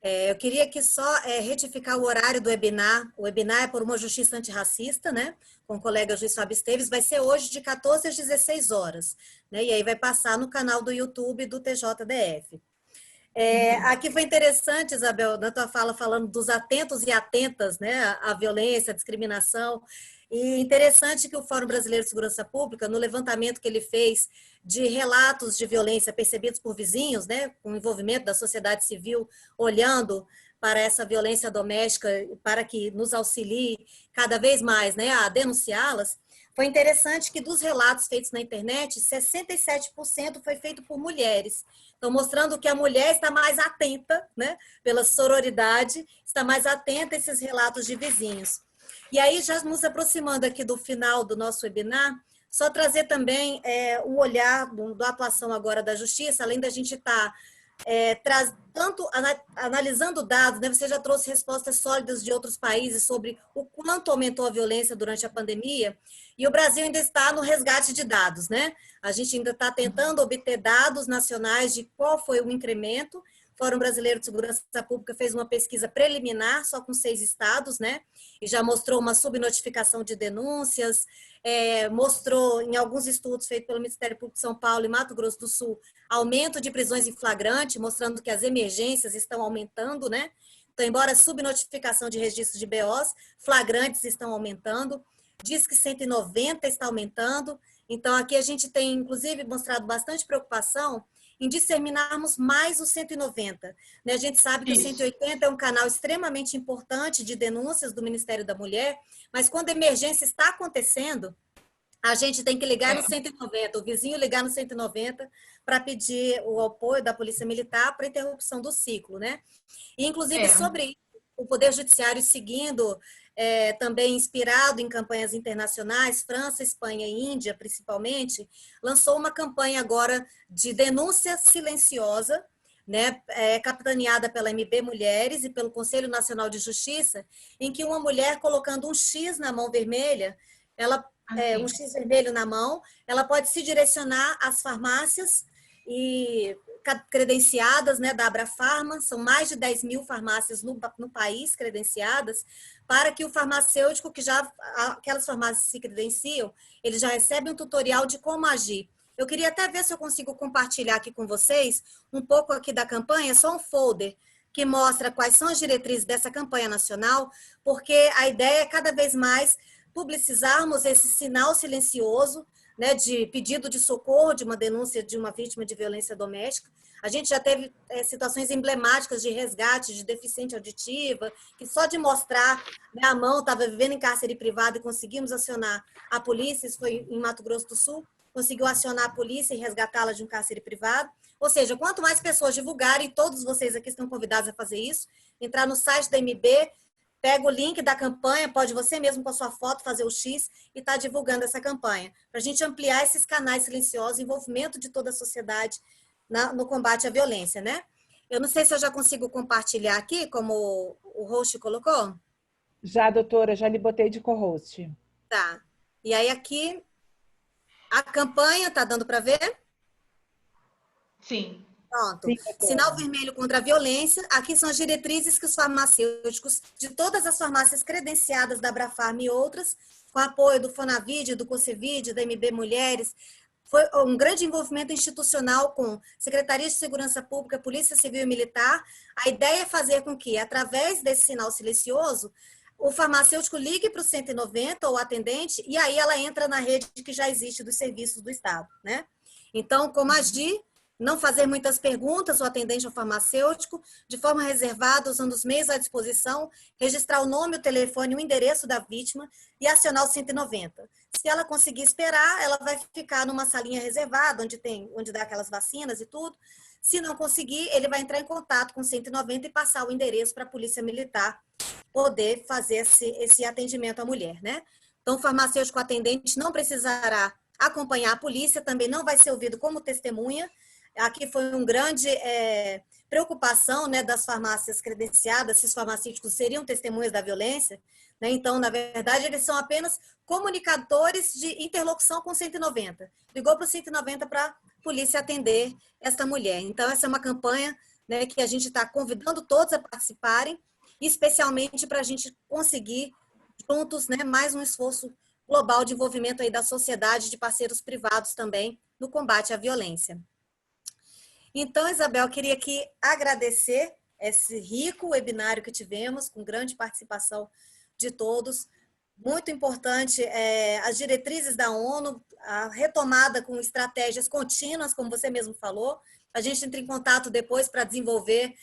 Eu queria aqui só retificar o horário do webinar. O webinar é por uma justiça antirracista, né? Com o colega juiz Fábio Esteves. Vai ser hoje de 14 às 16 horas. Né? E aí vai passar no canal do YouTube do TJDF. Aqui foi interessante, Isabel, na tua fala, falando dos atentos e atentas, né, à violência, à discriminação. E interessante que o Fórum Brasileiro de Segurança Pública, no levantamento que ele fez de relatos de violência percebidos por vizinhos, né, com o envolvimento da sociedade civil, olhando para essa violência doméstica, para que nos auxilie cada vez mais, né, a denunciá-las, foi interessante que dos relatos feitos na internet, 67% foi feito por mulheres. Então, mostrando que a mulher está mais atenta, né, pela sororidade, está mais atenta a esses relatos de vizinhos. E aí, já nos aproximando aqui do final do nosso webinar, só trazer também o olhar da atuação agora da Justiça, além da gente estar tanto analisando dados, né? Você já trouxe respostas sólidas de outros países sobre o quanto aumentou a violência durante a pandemia, e o Brasil ainda está no resgate de dados, né? A gente ainda está tentando obter dados nacionais de qual foi o incremento. O Fórum Brasileiro de Segurança Pública fez uma pesquisa preliminar só com 6 estados, né? E já mostrou uma subnotificação de denúncias, mostrou em alguns estudos feitos pelo Ministério Público de São Paulo e Mato Grosso do Sul, aumento de prisões em flagrante, mostrando que as emergências estão aumentando, né? Então, embora a subnotificação de registros de BOs, flagrantes estão aumentando, diz que 190 está aumentando. Então, aqui a gente tem, inclusive, mostrado bastante preocupação em disseminarmos mais o 190. Né? A gente sabe que o 180 é um canal extremamente importante de denúncias do Ministério da Mulher, mas quando a emergência está acontecendo, a gente tem que ligar no 190, o vizinho ligar no 190 para pedir o apoio da Polícia Militar para interrupção do ciclo, né? E, inclusive, sobre o Poder Judiciário seguindo, também inspirado em campanhas internacionais, França, Espanha e Índia, principalmente, lançou uma campanha agora de denúncia silenciosa, né, capitaneada pela MB Mulheres e pelo Conselho Nacional de Justiça, em que uma mulher colocando um X na mão vermelha, um X vermelho na mão, ela pode se direcionar às farmácias e credenciadas, né, da Abrafarma, são mais de 10 mil farmácias no país credenciadas, para que o farmacêutico, aquelas farmácias se credenciam, ele já recebe um tutorial de como agir. Eu queria até ver se eu consigo compartilhar aqui com vocês um pouco aqui da campanha, só um folder que mostra quais são as diretrizes dessa campanha nacional, porque a ideia é cada vez mais publicizarmos esse sinal silencioso, né, de pedido de socorro, de uma denúncia de uma vítima de violência doméstica. A gente já teve situações emblemáticas de resgate de deficiente auditiva, que só de mostrar, né, a mão, estava vivendo em cárcere privado e conseguimos acionar a polícia, isso foi em Mato Grosso do Sul, conseguiu acionar a polícia e resgatá-la de um cárcere privado. Ou seja, quanto mais pessoas divulgarem, todos vocês aqui estão convidados a fazer isso, entrar no site da MB, pega o link da campanha, pode você mesmo com a sua foto fazer o X e estar divulgando essa campanha, para a gente ampliar esses canais silenciosos, envolvimento de toda a sociedade no combate à violência, né? Eu não sei se eu já consigo compartilhar aqui, como o host colocou. Já, doutora, já lhe botei de co-host. Tá. E aí aqui, a campanha, tá dando para ver? Sim. Pronto. Sinal vermelho contra a violência. Aqui são as diretrizes que os farmacêuticos de todas as farmácias credenciadas da Abrafarma e outras, com apoio do Fonavide, do Concevide, da MB Mulheres, foi um grande envolvimento institucional com Secretaria de Segurança Pública, Polícia Civil e Militar. A ideia é fazer com que, através desse sinal silencioso, o farmacêutico ligue para o 190 ou atendente, e aí ela entra na rede que já existe dos serviços do Estado, né? Então, como agir? Não fazer muitas perguntas, o atendente ao farmacêutico, de forma reservada, usando os meios à disposição, registrar o nome, o telefone, o endereço da vítima e acionar o 190. Se ela conseguir esperar, ela vai ficar numa salinha reservada, onde dá aquelas vacinas e tudo. Se não conseguir, ele vai entrar em contato com o 190 e passar o endereço para a Polícia Militar poder fazer esse atendimento à mulher, né? Então, o farmacêutico atendente não precisará acompanhar a polícia, também não vai ser ouvido como testemunha. Aqui foi uma grande preocupação, né, das farmácias credenciadas, se os farmacêuticos seriam testemunhas da violência, né? Então, na verdade, eles são apenas comunicadores de interlocução com o 190. Ligou para o 190 para a polícia atender essa mulher. Então, essa é uma campanha, né, que a gente está convidando todos a participarem, especialmente para a gente conseguir juntos, né, mais um esforço global de envolvimento aí da sociedade, de parceiros privados também, no combate à violência. Então, Isabel, eu queria aqui agradecer esse rico webinário que tivemos, com grande participação de todos. Muito importante as diretrizes da ONU, a retomada com estratégias contínuas, como você mesmo falou. A gente entra em contato depois para desenvolver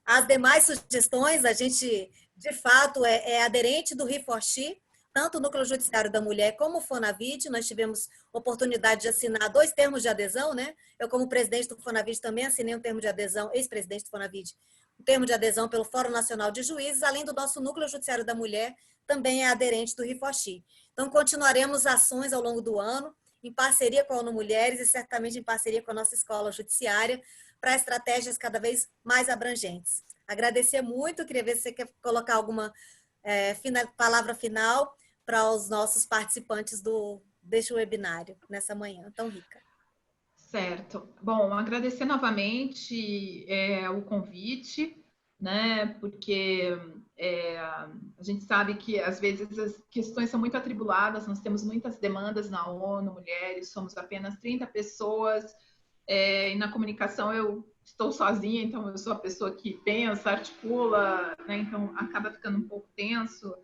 as demais sugestões. A gente, de fato, é aderente do ReForShe, tanto o Núcleo Judiciário da Mulher como o Fonavide. Nós tivemos oportunidade de assinar 2 termos de adesão, né? Eu, como presidente do Fonavide, também assinei um termo de adesão, ex-presidente do Fonavide, um termo de adesão pelo Fórum Nacional de Juízes, além do nosso Núcleo Judiciário da Mulher, também é aderente do ReForShe. Então, continuaremos ações ao longo do ano, em parceria com a ONU Mulheres e certamente em parceria com a nossa escola judiciária, para estratégias cada vez mais abrangentes. Agradecer muito, queria ver se você quer colocar alguma palavra final para os nossos participantes deste webinário, nessa manhã tão rica. Certo. Bom, agradecer novamente o convite, né? Porque a gente sabe que, às vezes, as questões são muito atribuladas, nós temos muitas demandas na ONU, mulheres, somos apenas 30 pessoas, e na comunicação eu estou sozinha, então eu sou a pessoa que pensa, articula, né? Então acaba ficando um pouco tenso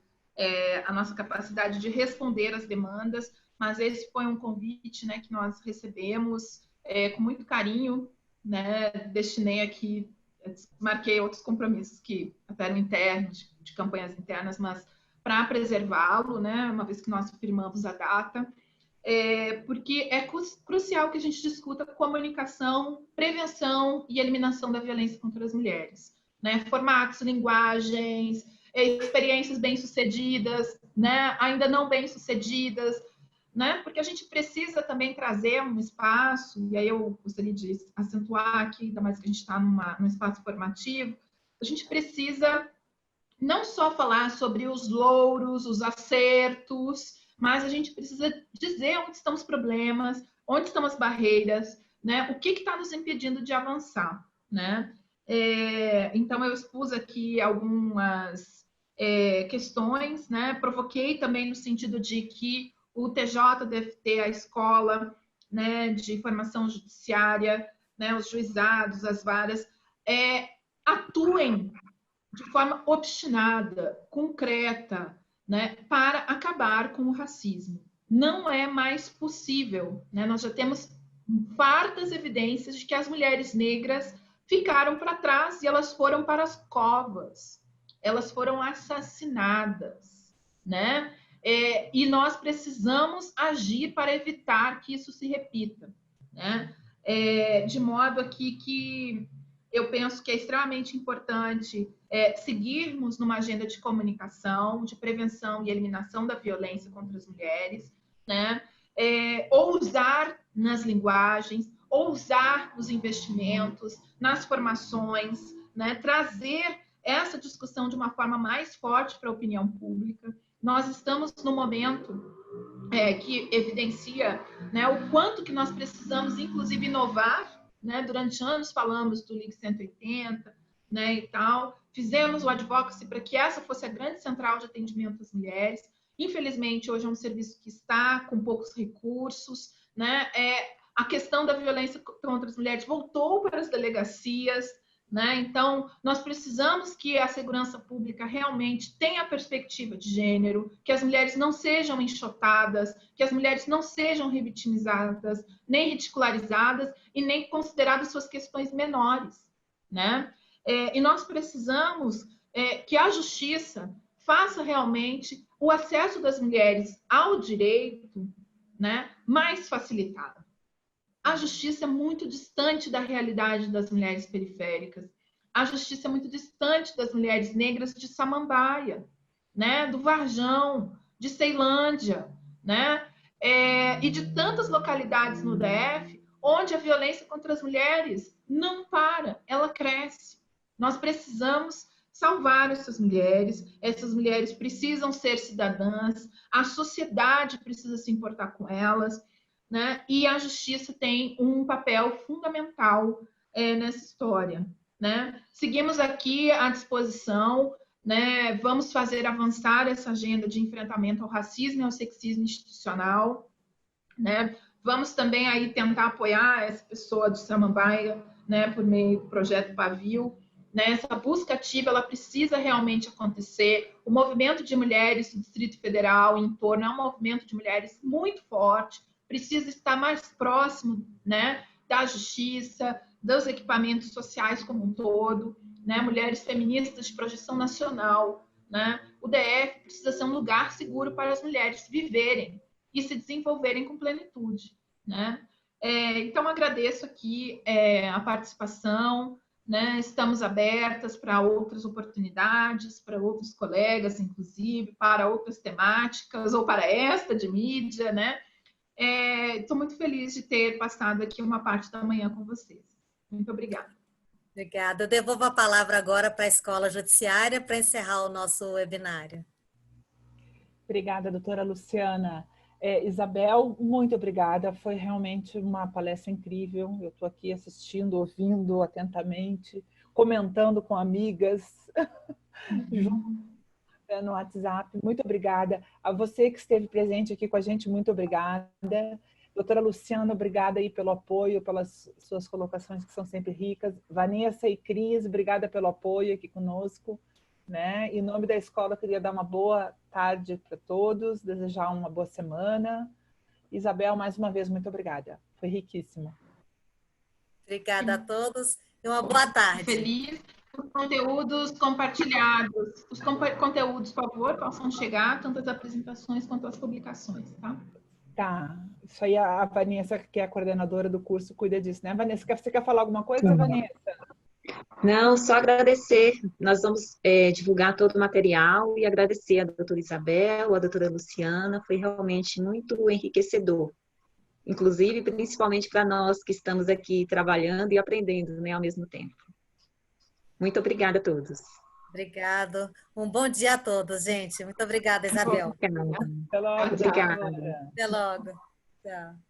a nossa capacidade de responder às demandas, mas esse foi um convite, né, que nós recebemos com muito carinho, né? Destinei aqui, marquei outros compromissos que até eram internos, de campanhas internas, mas para preservá-lo, né, uma vez que nós firmamos a data, porque é crucial que a gente discuta comunicação, prevenção e eliminação da violência contra as mulheres, né? Formatos, linguagens, experiências bem-sucedidas, né? Ainda não bem-sucedidas, né? Porque a gente precisa também trazer um espaço, e aí eu gostaria de acentuar aqui, ainda mais que a gente está num espaço formativo, a gente precisa não só falar sobre os louros, os acertos, mas a gente precisa dizer onde estão os problemas, onde estão as barreiras, né? O que está nos impedindo de avançar, né? Então, eu expus aqui algumas questões, né? Provoquei também no sentido de que o TJ deve ter a escola, né, de formação judiciária, né, os juizados, as varas, atuem de forma obstinada, concreta, né, para acabar com o racismo. Não é mais possível, né? Nós já temos fartas evidências de que as mulheres negras ficaram para trás e elas foram para as covas, elas foram assassinadas, né? E nós precisamos agir para evitar que isso se repita, né? De modo aqui que eu penso que é extremamente importante seguirmos numa agenda de comunicação, de prevenção e eliminação da violência contra as mulheres, né? Ousar nas linguagens, ousar nos investimentos, nas formações, né? Trazer essa discussão de uma forma mais forte para a opinião pública. Nós estamos num momento que evidencia, né, o quanto que nós precisamos, inclusive, inovar, né? Durante anos falamos do Ligue 180, né, e tal. Fizemos o advocacy para que essa fosse a grande central de atendimento às mulheres. Infelizmente, hoje é um serviço que está com poucos recursos, né? A questão da violência contra as mulheres voltou para as delegacias, né? Então, nós precisamos que a segurança pública realmente tenha perspectiva de gênero, que as mulheres não sejam enxotadas, que as mulheres não sejam revitimizadas, nem ridicularizadas e nem consideradas suas questões menores, né? E nós precisamos que a justiça faça realmente o acesso das mulheres ao direito, né, mais facilitado. A justiça é muito distante da realidade das mulheres periféricas. A justiça é muito distante das mulheres negras de Samambaia, né, do Varjão, de Ceilândia, né, e de tantas localidades no DF onde a violência contra as mulheres não para, ela cresce. Nós precisamos salvar essas mulheres precisam ser cidadãs, a sociedade precisa se importar com elas, né? E a justiça tem um papel fundamental nessa história, né? Seguimos aqui à disposição, né? Vamos fazer avançar essa agenda de enfrentamento ao racismo e ao sexismo institucional, né? Vamos também aí tentar apoiar essa pessoa de Samambaia, né, por meio do projeto Pavio. Né, essa busca ativa, ela precisa realmente acontecer. O movimento de mulheres do Distrito Federal em torno é um movimento de mulheres muito forte, precisa estar mais próximo, né, da justiça, dos equipamentos sociais como um todo, né, mulheres feministas de projeção nacional, né, o DF precisa ser um lugar seguro para as mulheres viverem e se desenvolverem com plenitude, né. Então, agradeço aqui a participação, né? Estamos abertas para outras oportunidades, para outros colegas, inclusive, para outras temáticas, ou para esta de mídia, né? Estou muito feliz de ter passado aqui uma parte da manhã com vocês. Muito obrigada. Obrigada. Eu devolvo a palavra agora para a Escola Judiciária para encerrar o nosso webinário. Obrigada, doutora Luciana. Isabel, muito obrigada. Foi realmente uma palestra incrível. Eu estou aqui assistindo, ouvindo atentamente, comentando com amigas no WhatsApp. Muito obrigada. A você que esteve presente aqui com a gente, muito obrigada. Doutora Luciana, obrigada aí pelo apoio, pelas suas colocações que são sempre ricas. Vanessa e Cris, obrigada pelo apoio aqui conosco. Né? Em nome da escola, eu queria dar uma boa tarde para todos, desejar uma boa semana. Isabel, mais uma vez, muito obrigada. Foi riquíssimo. Obrigada a todos e uma boa tarde. Feliz. Os conteúdos compartilhados. Os conteúdos, por favor, possam chegar, tanto as apresentações quanto as publicações, tá? Tá. Isso aí a Vanessa, que é a coordenadora do curso, cuida disso, né? Vanessa, você quer falar alguma coisa, Vanessa? Não, só agradecer. Nós vamos divulgar todo o material e agradecer a doutora Isabel, a doutora Luciana. Foi realmente muito enriquecedor. Inclusive, principalmente para nós que estamos aqui trabalhando e aprendendo, né, ao mesmo tempo. Muito obrigada a todos. Obrigado. Um bom dia a todos, gente. Muito obrigada, Isabel. Até logo. Obrigada. Até logo. Tchau.